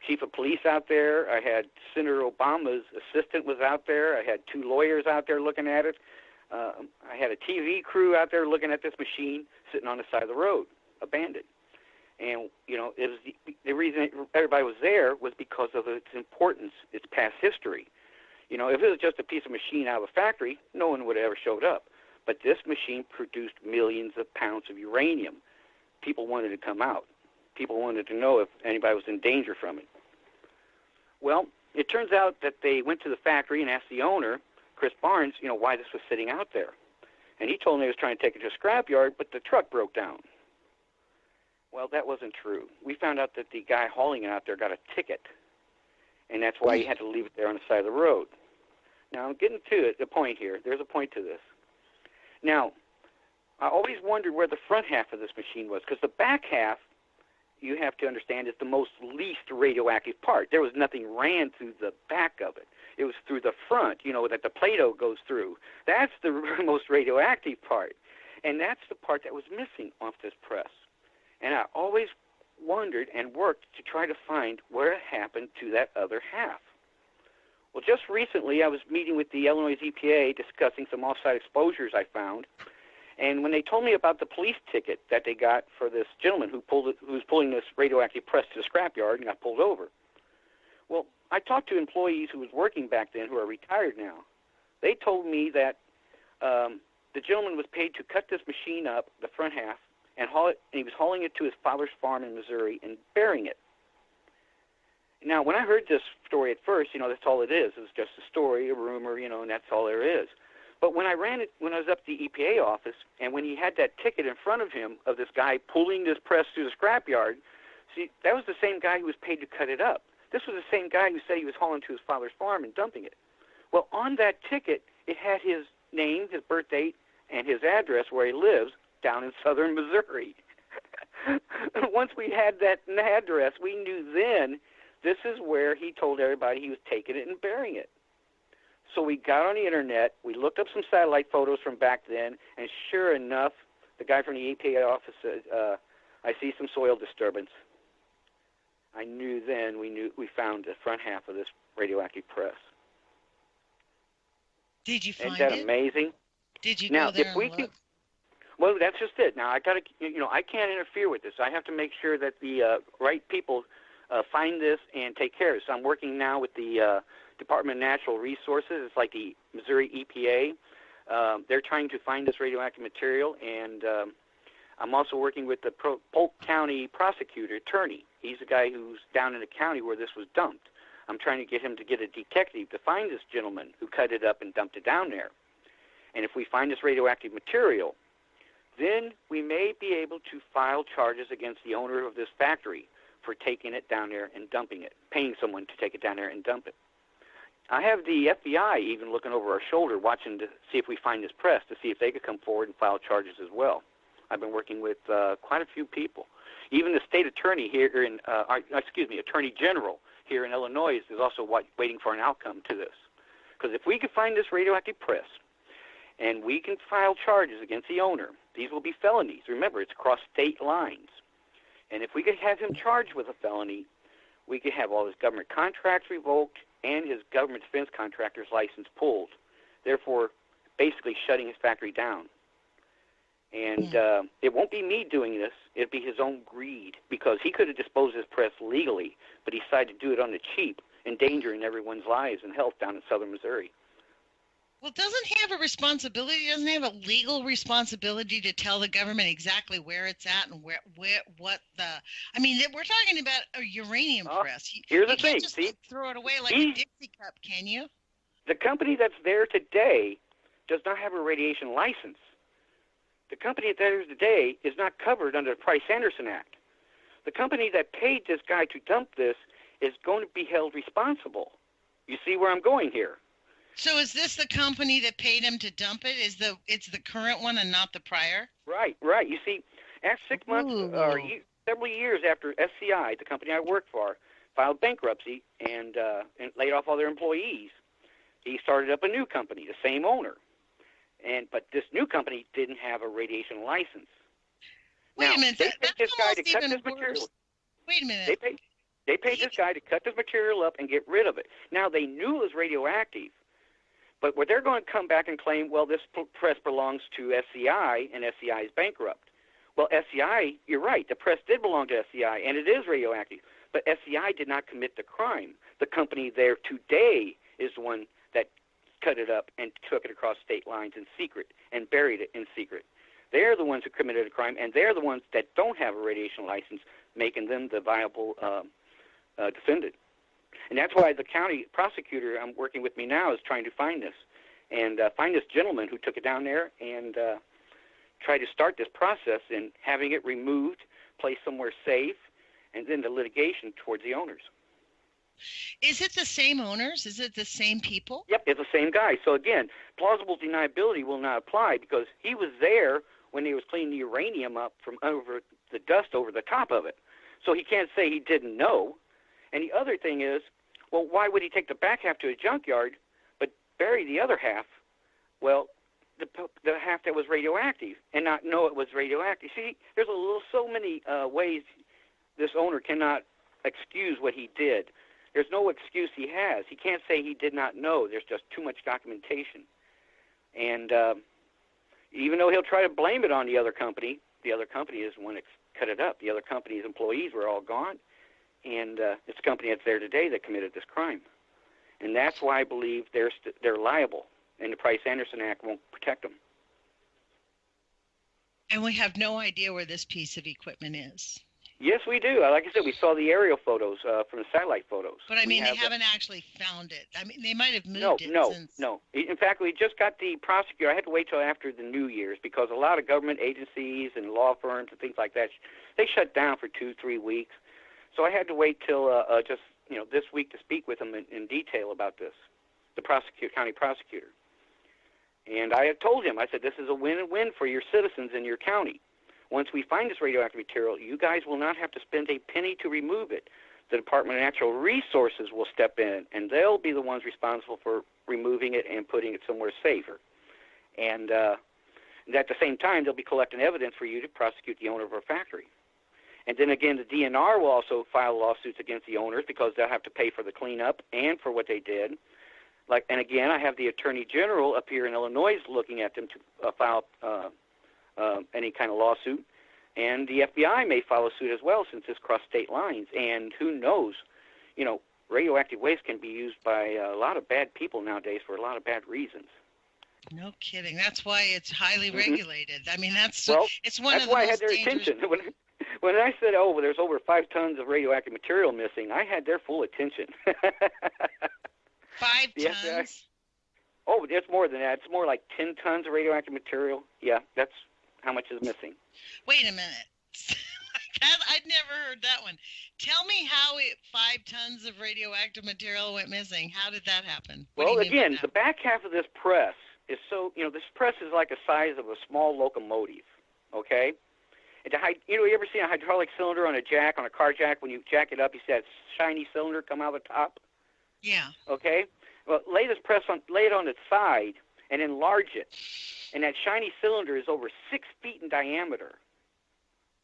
[SPEAKER 3] chief of police out there. I had Senator Obama's assistant was out there. I had 2 lawyers out there looking at it. I had a TV crew out there looking at this machine sitting on the side of the road, abandoned. And, it was the reason everybody was there was because of its importance, its past history. If it was just a piece of machine out of a factory, no one would have ever showed up. But this machine produced millions of pounds of uranium. People wanted to come out. People wanted to know if anybody was in danger from it. Well, it turns out that they went to the factory and asked the owner, Chris Barnes, why this was sitting out there. And he told them he was trying to take it to a scrapyard, but the truck broke down. Well, that wasn't true. We found out that the guy hauling it out there got a ticket, and that's why he had to leave it there on the side of the road. Now, I'm getting to the point here. There's a point to this. Now, I always wondered where the front half of this machine was, because the back half, you have to understand, is the most least radioactive part. There was nothing ran through the back of it. It was through the front, that the Play-Doh goes through. That's the most radioactive part. And that's the part that was missing off this press. And I always wondered and worked to try to find where it happened to that other half. Well, just recently I was meeting with the Illinois EPA discussing some off-site exposures I found. And when they told me about the police ticket that they got for this gentleman who was pulling this radioactive press to the scrapyard and got pulled over, well, I talked to employees who was working back then who are retired now. They told me that the gentleman was paid to cut this machine up, the front half, and haul it, and he was hauling it to his father's farm in Missouri and burying it. Now, when I heard this story at first, that's all it is. It was just a story, a rumor, and that's all there is. But when I was up at the EPA office, and when he had that ticket in front of him of this guy pulling this press through the scrapyard, see, that was the same guy who was paid to cut it up. This was the same guy who said he was hauling to his father's farm and dumping it. Well, on that ticket, it had his name, his birth date, and his address where he lives down in southern Missouri. Once we had that address, we knew then this is where he told everybody he was taking it and burying it. So we got on the internet, we looked up some satellite photos from back then, and sure enough, the guy from the EPA office said, I see some soil disturbance. I knew then we found the front half of this radioactive press.
[SPEAKER 2] Did you find it?
[SPEAKER 3] Isn't that amazing?
[SPEAKER 2] Did you
[SPEAKER 3] now,
[SPEAKER 2] go there
[SPEAKER 3] if we
[SPEAKER 2] and look?
[SPEAKER 3] Well, that's just it. Now, I can't interfere with this. I have to make sure that the right people find this and take care of it. So I'm working now with the Department of Natural Resources. It's like the Missouri EPA. They're trying to find this radioactive material, and I'm also working with the Polk County prosecutor, attorney. He's the guy who's down in the county where this was dumped. I'm trying to get him to get a detective to find this gentleman who cut it up and dumped it down there. And if we find this radioactive material, then we may be able to file charges against the owner of this factory for taking it down there and dumping it, paying someone to take it down there and dump it. I have the FBI even looking over our shoulder, watching to see if we find this press, to see if they could come forward and file charges as well. I've been working with quite a few people. Even the state attorney here in, Attorney General here in Illinois is also waiting for an outcome to this. Because if we can find this radioactive press and we can file charges against the owner, these will be felonies. Remember, it's across state lines. And if we could have him charged with a felony, we could have all his government contracts revoked and his government defense contractor's license pulled, therefore basically shutting his factory down. And it won't be me doing this. It'll be his own greed, because he could have disposed of his press legally, but he decided to do it on the cheap, endangering everyone's lives and health down in southern Missouri.
[SPEAKER 2] Well, doesn't he have a responsibility? Doesn't he have a legal responsibility to tell the government exactly where it's at and what the? I mean, we're talking about a uranium press.
[SPEAKER 3] Here's the
[SPEAKER 2] you
[SPEAKER 3] thing.
[SPEAKER 2] can't just throw it away like a Dixie cup, can you?
[SPEAKER 3] The company that's there today does not have a radiation license. The company that is today is not covered under the Price-Anderson Act. The company that paid this guy to dump this is going to be held responsible. You see where I'm going here?
[SPEAKER 2] So is this the company that paid him to dump it? It's the current one and not the prior?
[SPEAKER 3] Right. You see, after 6 months or several years after SCI, the company I worked for, filed bankruptcy and laid off all their employees, he started up a new company, the same owner. But this new company didn't have a radiation license.
[SPEAKER 2] Wait a minute.
[SPEAKER 3] They paid this guy to cut this
[SPEAKER 2] worse.
[SPEAKER 3] material.
[SPEAKER 2] Wait a minute.
[SPEAKER 3] They paid this guy to cut this material up and get rid of it. Now, they knew it was radioactive, but what they're going to come back and claim, well, this press belongs to SCI, and SCI is bankrupt. Well, SCI, you're right, the press did belong to SCI, and it is radioactive, but SCI did not commit the crime. The company there today is the one that cut it up and took it across state lines in secret and buried it in secret. They're the ones who committed a crime, and they're the ones that don't have a radiation license, making them the viable defendant. And that's why the county prosecutor I'm working with me now is trying to find this, and find this gentleman who took it down there and try to start this process in having it removed, placed somewhere safe, and then the litigation towards the owners.
[SPEAKER 2] Is it the same owners? Is it the same people?
[SPEAKER 3] Yep, it's the same guy. So again, plausible deniability will not apply because he was there when he was cleaning the uranium up from over the dust over the top of it. So he can't say he didn't know. And the other thing is, well, why would he take the back half to a junkyard but bury the other half? Well, the half that was radioactive and not know it was radioactive. See, there's so many ways this owner cannot excuse what he did. There's no excuse he has. He can't say he did not know. There's just too much documentation. And even though he'll try to blame it on the other company is the one that cut it up. The other company's employees were all gone, and it's the company that's there today that committed this crime. And that's why I believe they're liable, and the Price-Anderson Act won't protect them.
[SPEAKER 2] And we have no idea where this piece of equipment is.
[SPEAKER 3] Yes, we do. Like I said, we saw the aerial photos from the satellite photos.
[SPEAKER 2] But, I mean, they haven't actually found it. I mean, they might have moved it since.
[SPEAKER 3] No. In fact, we just got the prosecutor. I had to wait till after the New Year's because a lot of government agencies and law firms and things like that, they shut down for 2-3 weeks. So I had to wait till this week to speak with them in detail about this, the county prosecutor. And I had told him, I said, this is a win-win for your citizens in your county. Once we find this radioactive material, you guys will not have to spend a penny to remove it. The Department of Natural Resources will step in, and they'll be the ones responsible for removing it and putting it somewhere safer. And at the same time, they'll be collecting evidence for you to prosecute the owner of our factory. And then again, the DNR will also file lawsuits against the owners because they'll have to pay for the cleanup and for what they did. And again, I have the Attorney General up here in Illinois looking at them to file any kind of lawsuit, and the FBI may file a suit as well since this crossed state lines. And who knows, radioactive waste can be used by a lot of bad people nowadays for a lot of bad reasons.
[SPEAKER 2] No kidding. That's why it's highly regulated. I mean, it's one
[SPEAKER 3] that's
[SPEAKER 2] of the
[SPEAKER 3] why
[SPEAKER 2] most
[SPEAKER 3] I had their
[SPEAKER 2] dangerous.
[SPEAKER 3] attention. When I said, well, there's over 5 tons of radioactive material missing, I had their full attention.
[SPEAKER 2] 5 tons?
[SPEAKER 3] Oh, it's more than that. It's more like 10 tons of radioactive material. Yeah, that's how much is missing.
[SPEAKER 2] Wait a minute. I'd never heard that one. Tell me how 5 tons of radioactive material went missing. How did that happen?
[SPEAKER 3] Well, again, the back half of this press is this press is like the size of a small locomotive, okay? And you ever seen a hydraulic cylinder on a car jack? When you jack it up, you see that shiny cylinder come out of the top?
[SPEAKER 2] Yeah.
[SPEAKER 3] Okay? Well, lay it on its side and enlarge it. And that shiny cylinder is over 6 feet in diameter.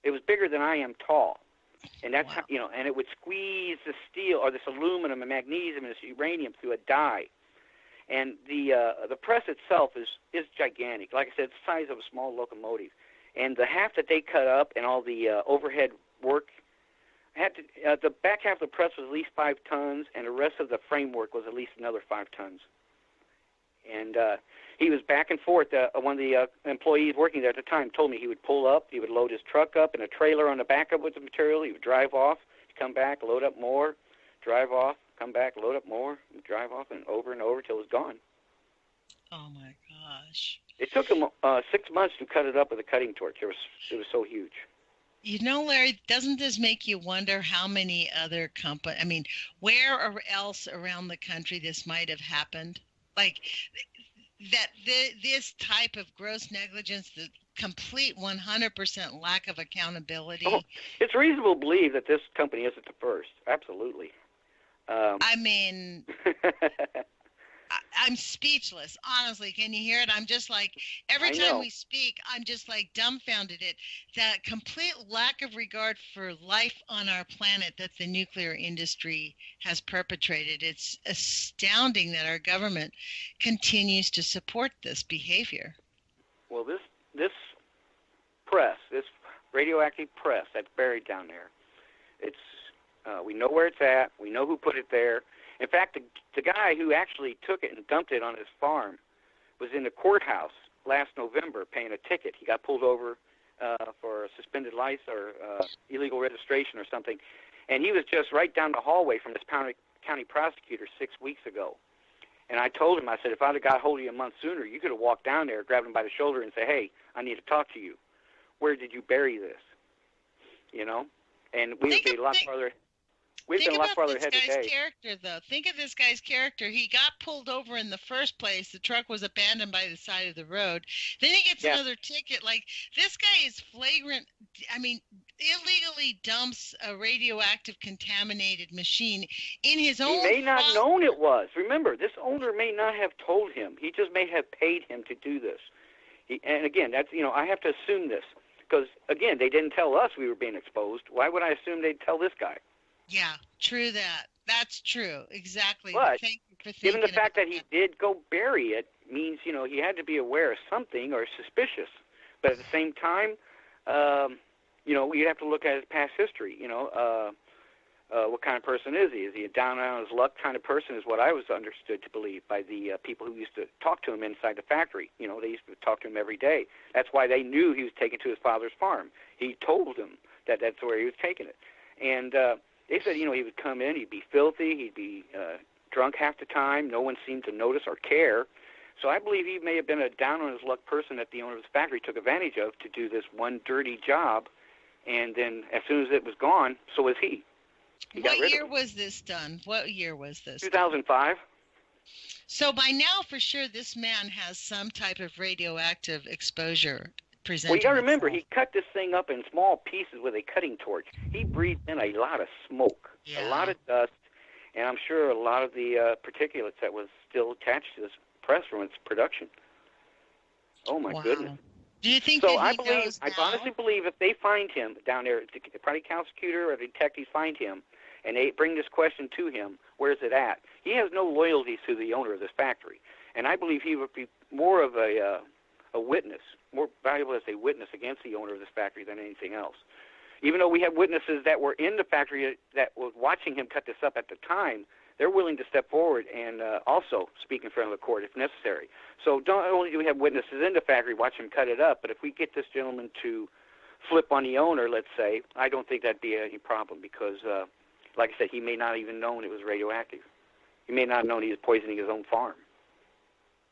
[SPEAKER 3] It was bigger than I am tall. And that's how, and it would squeeze the steel or this aluminum and magnesium and this uranium through a die. And the press itself is gigantic. Like I said, it's the size of a small locomotive. And the half that they cut up and all the overhead work, the back half of the press was at least 5 tons, and the rest of the framework was at least another 5 tons. And he was back and forth. One of the employees working there at the time told me he would pull up, he would load his truck up in a trailer on the back of with the material, he would drive off, come back, load up more, drive off, come back, load up more, drive off, and over till it was gone.
[SPEAKER 2] Oh, my gosh.
[SPEAKER 3] It took him 6 months to cut it up with a cutting torch. It was so huge.
[SPEAKER 2] Larry, doesn't this make you wonder how many other companies, I mean, where else around the country this might have happened? Like, this type of gross negligence, the complete 100% lack of accountability.
[SPEAKER 3] Oh, it's reasonable to believe that this company isn't the first. Absolutely.
[SPEAKER 2] I mean, I'm speechless. Honestly, can you hear it? I'm just like, every time we speak, I'm just like dumbfounded. That complete lack of regard for life on our planet that the nuclear industry has perpetrated. It's astounding that our government continues to support this behavior.
[SPEAKER 3] Well, this press, this radioactive press that's buried down there, we know where it's at. We know who put it there. In fact, the guy who actually took it and dumped it on his farm was in the courthouse last November paying a ticket. He got pulled over for a suspended license or illegal registration or something, and he was just right down the hallway from this county prosecutor 6 weeks ago. And I told him, I said, if I'd have got hold of you a month sooner, you could have walked down there, grabbed him by the shoulder, and said, hey, I need to talk to you. Where did you bury this? And we would be a lot farther. We've been a lot farther ahead today.
[SPEAKER 2] Think about this guy's character, though. Think of this guy's character. He got pulled over in the first place. The truck was abandoned by the side of the road. Then he gets another ticket. Like, this guy is flagrant. I mean, illegally dumps a radioactive contaminated machine in his own.
[SPEAKER 3] He may not have known it was. Remember, this owner may not have told him. He just may have paid him to do this. And again, that's, I have to assume this because, again, they didn't tell us we were being exposed. Why would I assume they'd tell this guy?
[SPEAKER 2] Yeah, true that. That's true. Exactly.
[SPEAKER 3] But
[SPEAKER 2] thank you for
[SPEAKER 3] given the fact that he did go bury it means, he had to be aware of something or suspicious. But at the same time, you'd have to look at his past history. What kind of person is he? Is he a down on his luck kind of person is what I was understood to believe by the people who used to talk to him inside the factory. They used to talk to him every day. That's why they knew he was taken to his father's farm. He told them that that's where he was taking it. And they said, he would come in, he'd be filthy, he'd be drunk half the time. No one seemed to notice or care. So I believe he may have been a down-on-his-luck person that the owner of the factory took advantage of to do this one dirty job. And then as soon as it was gone, so was he.
[SPEAKER 2] What year was this done? What year was this?
[SPEAKER 3] 2005.
[SPEAKER 2] So by now, for sure, this man has some type of radioactive exposure.
[SPEAKER 3] Well, you got to remember, he cut this thing up in small pieces with a cutting torch. He breathed in a lot of smoke, a lot of dust, and I'm sure a lot of the particulates that was still attached to this press from its production. Oh, my goodness.
[SPEAKER 2] Do you think
[SPEAKER 3] so?
[SPEAKER 2] I
[SPEAKER 3] honestly believe if they find him down there, the county prosecutor or the detectives find him, and they bring this question to him, where's it at? He has no loyalties to the owner of this factory, and I believe he would be more of a witness, more valuable as a witness against the owner of this factory than anything else. Even though we have witnesses that were in the factory that was watching him cut this up at the time, they're willing to step forward and also speak in front of the court if necessary. So not only do we have witnesses in the factory watching him cut it up, but if we get this gentleman to flip on the owner, let's say, I don't think that'd be any problem because, like I said, he may not even known it was radioactive. He may not have known he was poisoning his own farm.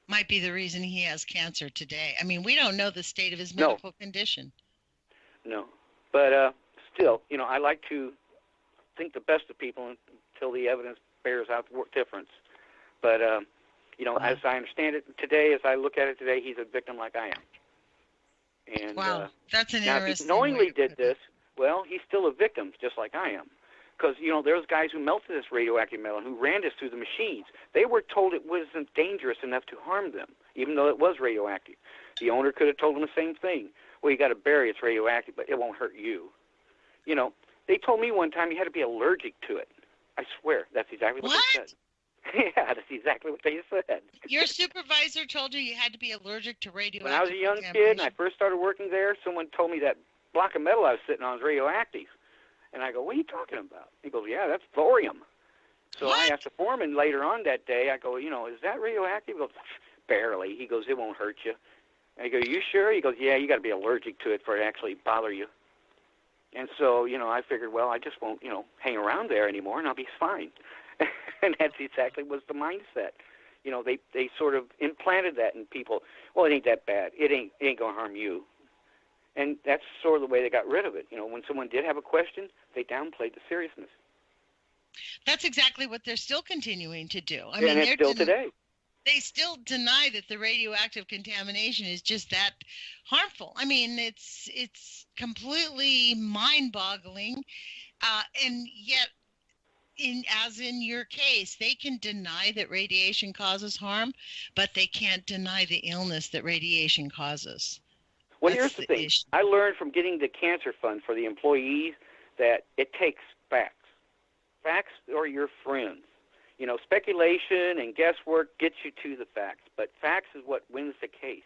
[SPEAKER 2] Might be the reason he has cancer today. I mean, we don't know the state of his medical condition. No.
[SPEAKER 3] But still, I like to think the best of people until the evidence bears out the difference. But, as I understand it today, as I look at it today, he's a victim like I am. And,
[SPEAKER 2] that's an
[SPEAKER 3] now,
[SPEAKER 2] interesting
[SPEAKER 3] if he knowingly did this, well, he's still a victim, just like I am. Because, there's guys who melted this radioactive metal and who ran this through the machines. They were told it wasn't dangerous enough to harm them, even though it was radioactive. The owner could have told them the same thing. Well, you got to bury it's radioactive, but it won't hurt you. They told me one time you had to be allergic to it. I swear, that's exactly what they said. Yeah, that's exactly what they said.
[SPEAKER 2] Your supervisor told you had to be allergic to radioactive
[SPEAKER 3] When I was a young kid and I first started working there, someone told me that block of metal I was sitting on was radioactive. And I go, what are you talking about? He goes, yeah, that's thorium. So I asked the foreman later on that day, I go, is that radioactive? He goes, barely. He goes, it won't hurt you. And I go, you sure? He goes, yeah, you got to be allergic to it for it to actually bother you. And so, I figured, well, I just won't, hang around there anymore and I'll be fine. And that's exactly was the mindset. They sort of implanted that in people. Well, it ain't that bad. It ain't going to harm you. And that's sort of the way they got rid of it. When someone did have a question, they downplayed the seriousness.
[SPEAKER 2] That's exactly what they're still continuing to do. I
[SPEAKER 3] mean, it's still today.
[SPEAKER 2] They still deny that the radioactive contamination is just that harmful. I mean, it's completely mind-boggling, and yet, as in your case, they can deny that radiation causes harm, but they can't deny the illness that radiation causes.
[SPEAKER 3] Well, here's the thing. I learned from getting the cancer fund for the employees that it takes facts. Facts are your friends. Speculation and guesswork gets you to the facts, but facts is what wins the case.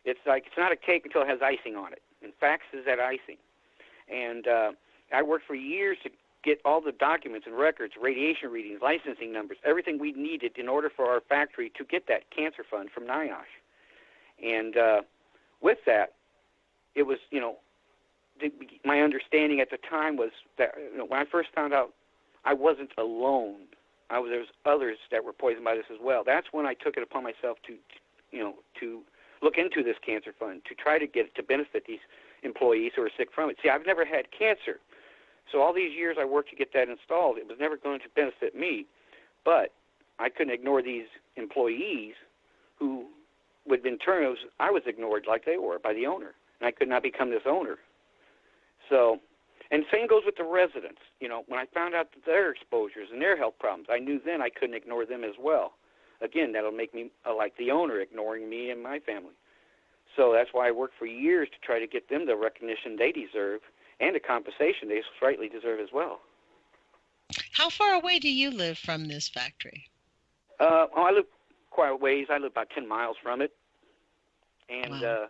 [SPEAKER 3] It's like it's not a cake until it has icing on it, and facts is that icing. And I worked for years to get all the documents and records, radiation readings, licensing numbers, everything we needed in order for our factory to get that cancer fund from NIOSH. And with that, it was, my understanding at the time was that when I first found out I wasn't alone. There was others that were poisoned by this as well. That's when I took it upon myself to look into this cancer fund, to try to get it to benefit these employees who are sick from it. See, I've never had cancer, So all these years I worked to get that installed, it was never going to benefit me. But I couldn't ignore these employees who would in turn, I was ignored like they were by the owner. And I could not become this owner. So, and same goes with the residents. You know, when I found out that their exposures and their health problems, I knew then I couldn't ignore them as well. Again, that'll make me like the owner ignoring me and my family. So that's why I worked for years to try to get them the recognition they deserve and the compensation they rightly deserve as well.
[SPEAKER 2] How far away do you live from this factory?
[SPEAKER 3] I live quite a ways. I live about 10 miles from it. And,
[SPEAKER 2] wow.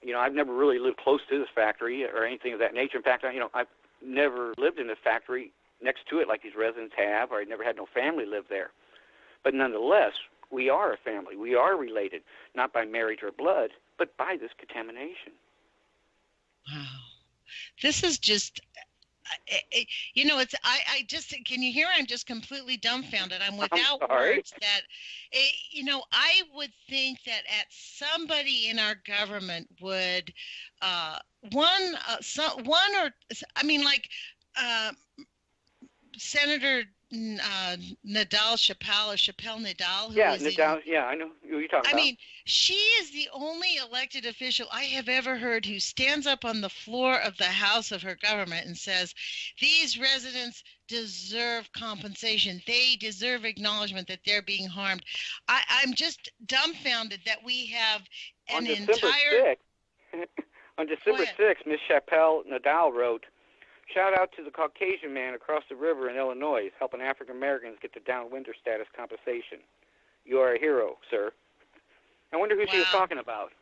[SPEAKER 3] You know, I've never really lived close to this factory or anything of that nature. In fact, I've never lived in a factory next to it like these residents have, or I never had no family live there. But nonetheless, we are a family. We are related, not by marriage or blood, but by this contamination.
[SPEAKER 2] Wow. This is just, you know, it's, I just, can you hear? I'm just completely dumbfounded. I'm without words that, you know, I would think that somebody in our government would, Senator Chappelle Nadal.
[SPEAKER 3] Yeah, Nadal. Yeah, I know who you're talking about.
[SPEAKER 2] I mean, she is the only elected official I have ever heard who stands up on the floor of the House of her government and says, these residents deserve compensation. They deserve acknowledgement that they're being harmed. I'm just dumbfounded that we have an entire...
[SPEAKER 3] On December 6th, Ms. Chappelle Nadal wrote, "Shout out to the Caucasian man across the river in Illinois helping African Americans get the downwinder status compensation. You are a hero, sir." I wonder who she was talking about.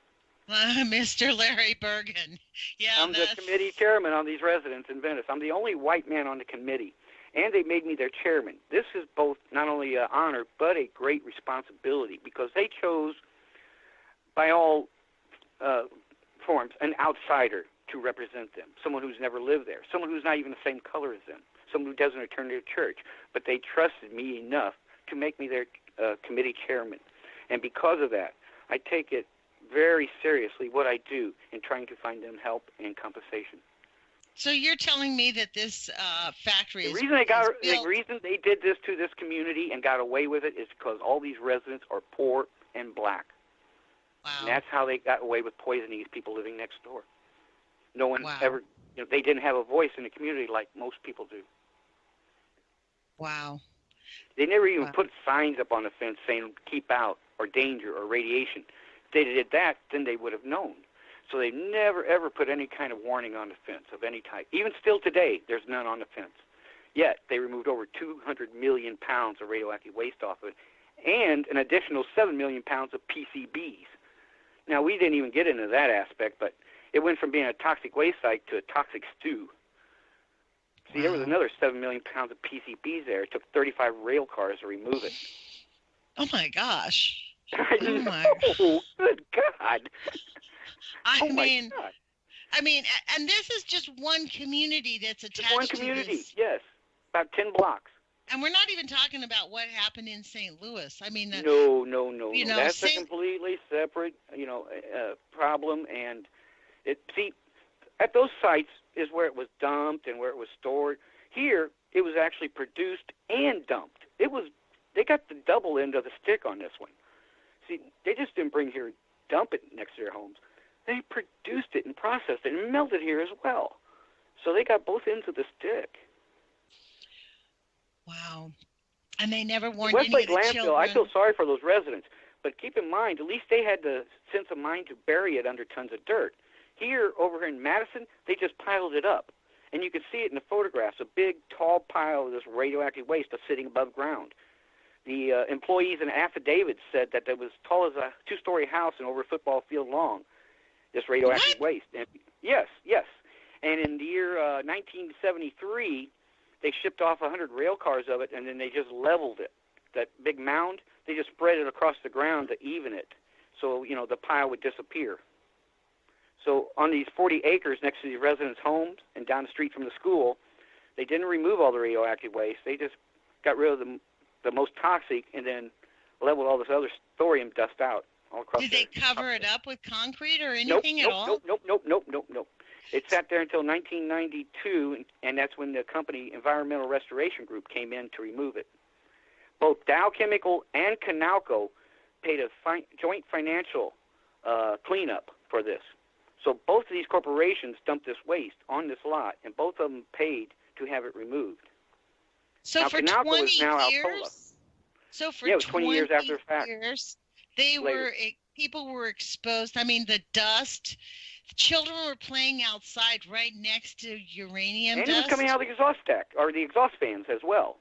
[SPEAKER 2] Mr. Larry Burgen. Yeah,
[SPEAKER 3] I'm the committee chairman on these residents in Venice. I'm the only white man on the committee, and they made me their chairman. This is both not only an honor but a great responsibility because they chose, by all forms, an outsider to represent them, someone who's never lived there, someone who's not even the same color as them, someone who doesn't return to church. But they trusted me enough to make me their committee chairman. And because of that, I take it very seriously what I do in trying to find them help and compensation.
[SPEAKER 2] So you're telling me that this factory
[SPEAKER 3] the reason they did this to this community and got away with it is because all these residents are poor and black.
[SPEAKER 2] Wow.
[SPEAKER 3] And that's how they got away with poisoning these people living next door. No one ever, they didn't have a voice in the community like most people do.
[SPEAKER 2] Wow.
[SPEAKER 3] They never even put signs up on the fence saying keep out or danger or radiation. If they did that, then they would have known. So they never, ever put any kind of warning on the fence of any type. Even still today, there's none on the fence. Yet they removed over 200 million pounds of radioactive waste off of it and an additional 7 million pounds of PCBs. Now, we didn't even get into that aspect, but it went from being a toxic waste site to a toxic stew. See, there was another 7 million pounds of PCBs there. It took 35 rail cars to remove it.
[SPEAKER 2] Oh, my gosh.
[SPEAKER 3] I know. Good God.
[SPEAKER 2] I mean, and this is just one community that's attached to this.
[SPEAKER 3] Just one community, yes. About 10 blocks.
[SPEAKER 2] And we're not even talking about what happened in St. Louis. I mean,
[SPEAKER 3] no.
[SPEAKER 2] You know,
[SPEAKER 3] that's a completely separate, problem. And at those sites is where it was dumped and where it was stored. Here, it was actually produced and dumped. They got the double end of the stick on this one. See, they just didn't bring here and dump it next to their homes. They produced it and processed it and melted here as well. So they got both ends of the stick.
[SPEAKER 2] Wow. And they never warned
[SPEAKER 3] any of the landfill,
[SPEAKER 2] children.
[SPEAKER 3] I feel sorry for those residents. But keep in mind, at least they had the sense of mind to bury it under tons of dirt. Here, over here in Madison, they just piled it up. And you can see it in the photographs, a big, tall pile of this radioactive waste sitting above ground. The employees in affidavits said that it was as tall as a two-story house and over a football field long, this radioactive waste. And yes. And in the year 1973, they shipped off 100 rail cars of it, and then they just leveled it. That big mound, they just spread it across the ground to even it. So, the pile would disappear. So on these 40 acres next to the residents' homes and down the street from the school, they didn't remove all the radioactive waste. They just got rid of the most toxic and then leveled all this other thorium dust out all across.
[SPEAKER 2] Did they cover it up with concrete or anything at all?
[SPEAKER 3] Nope. It sat there until 1992, and that's when the company Environmental Restoration Group came in to remove it. Both Dow Chemical and Canalco paid a joint financial cleanup for this. So both of these corporations dumped this waste on this lot, and both of them paid to have it removed.
[SPEAKER 2] So
[SPEAKER 3] now,
[SPEAKER 2] for
[SPEAKER 3] Canalco
[SPEAKER 2] 20
[SPEAKER 3] is now
[SPEAKER 2] years,
[SPEAKER 3] Alcoa.
[SPEAKER 2] So for
[SPEAKER 3] Yeah, it was 20 years after the fact.
[SPEAKER 2] years,
[SPEAKER 3] Later.
[SPEAKER 2] people were exposed. I mean, the dust. Children were playing outside right next to uranium
[SPEAKER 3] And
[SPEAKER 2] dust.
[SPEAKER 3] it was coming out of the exhaust stack, or the exhaust fans as well.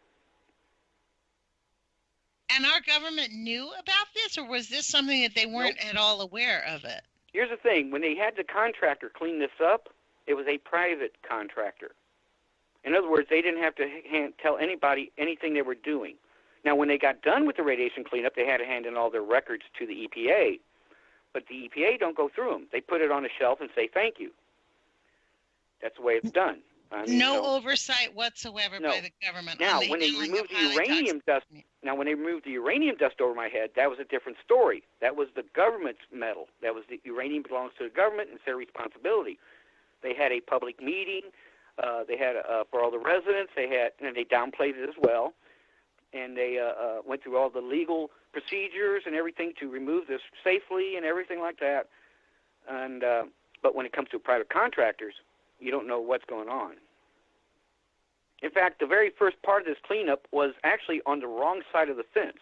[SPEAKER 2] And our government knew about this, or was this something that they weren't at all aware of it?
[SPEAKER 3] Here's the thing. When they had the contractor clean this up, it was a private contractor. In other words, they didn't have to tell anybody anything they were doing. Now, when they got done with the radiation cleanup, they had to hand in all their records to the EPA. But the EPA don't go through them. They put it on a shelf and say thank you. That's the way it's done. I mean,
[SPEAKER 2] no oversight whatsoever by the government.
[SPEAKER 3] Now, when they removed the uranium dust, over my head, that was a different story. That was the government's metal. That was the uranium belongs to the government, and it's their responsibility. They had a public meeting. They had for all the residents. And they downplayed it as well. And they went through all the legal procedures and everything to remove this safely and everything like that. And but when it comes to private contractors, you don't know what's going on. In fact, the very first part of this cleanup was actually on the wrong side of the fence.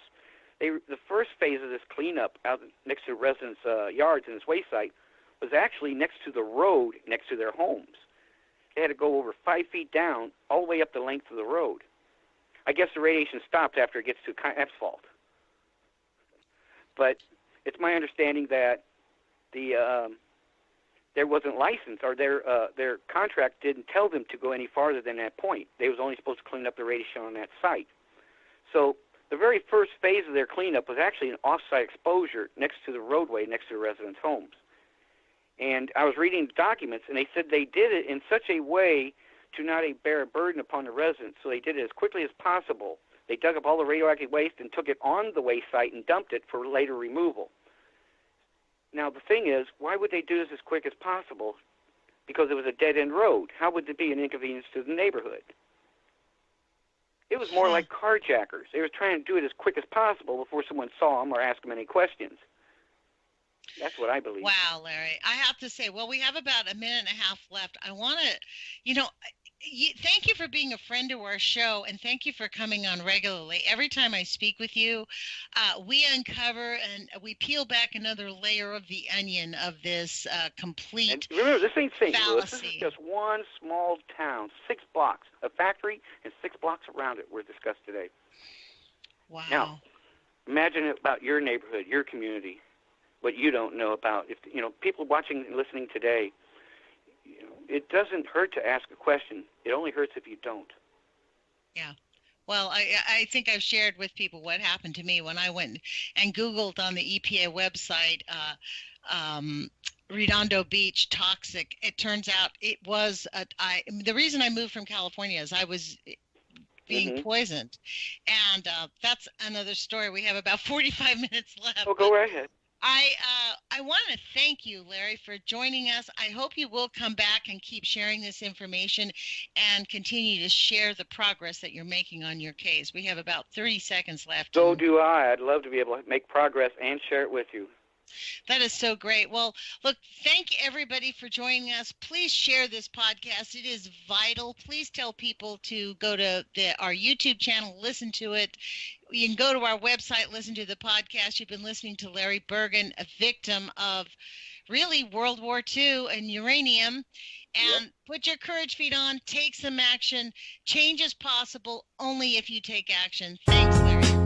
[SPEAKER 3] The first phase of this cleanup out next to residents' yards in this waste site was actually next to the road next to their homes. They had to go over 5 feet down all the way up the length of the road. I guess the radiation stopped after it gets to asphalt. But it's my understanding that there wasn't licensed, or their contract didn't tell them to go any farther than that point. They was only supposed to clean up the radiation on that site. So the very first phase of their cleanup was actually an off-site exposure next to the roadway, next to the residents' homes. And I was reading the documents, and they said they did it in such a way to not bear a burden upon the residents, so they did it as quickly as possible. They dug up all the radioactive waste and took it on the waste site and dumped it for later removal. Now, the thing is, why would they do this as quick as possible? Because it was a dead-end road. How would it be an inconvenience to the neighborhood? It was more like carjackers. They were trying to do it as quick as possible before someone saw them or asked them any questions. That's what I believe.
[SPEAKER 2] Wow, Larry. I have to say, well, we have about a minute and a half left. I want to, thank you for being a friend to our show, and thank you for coming on regularly. Every time I speak with you, we uncover and we peel back another layer of the onion of this complete
[SPEAKER 3] and remember, this ain't St. Louis. This is
[SPEAKER 2] fallacy.
[SPEAKER 3] just one small town, 6 blocks, a factory, and 6 blocks around it were discussed today.
[SPEAKER 2] Wow.
[SPEAKER 3] Now, imagine it about your neighborhood, your community, what you don't know about. If people watching and listening today, it doesn't hurt to ask a question. It only hurts if you don't.
[SPEAKER 2] Yeah. Well, I think I've shared with people what happened to me when I went and Googled on the EPA website, Redondo Beach toxic. It turns out it was, the reason I moved from California is I was being poisoned. And that's another story. We have about 45 minutes left.
[SPEAKER 3] Oh, go right ahead.
[SPEAKER 2] I want to thank you, Larry, for joining us. I hope you will come back and keep sharing this information and continue to share the progress that you're making on your case. We have about 30 seconds left.
[SPEAKER 3] So do I. I'd love to be able to make progress and share it with you.
[SPEAKER 2] That is so great. Well, look, thank everybody for joining us. Please share this podcast. It is vital. Please tell people to go to our YouTube channel, listen to it. You can go to our website, listen to the podcast. You've been listening to Larry Burgen, a victim of really World War II and uranium. And put your courage feet on, take some action. Change is possible only if you take action. Thanks, Larry.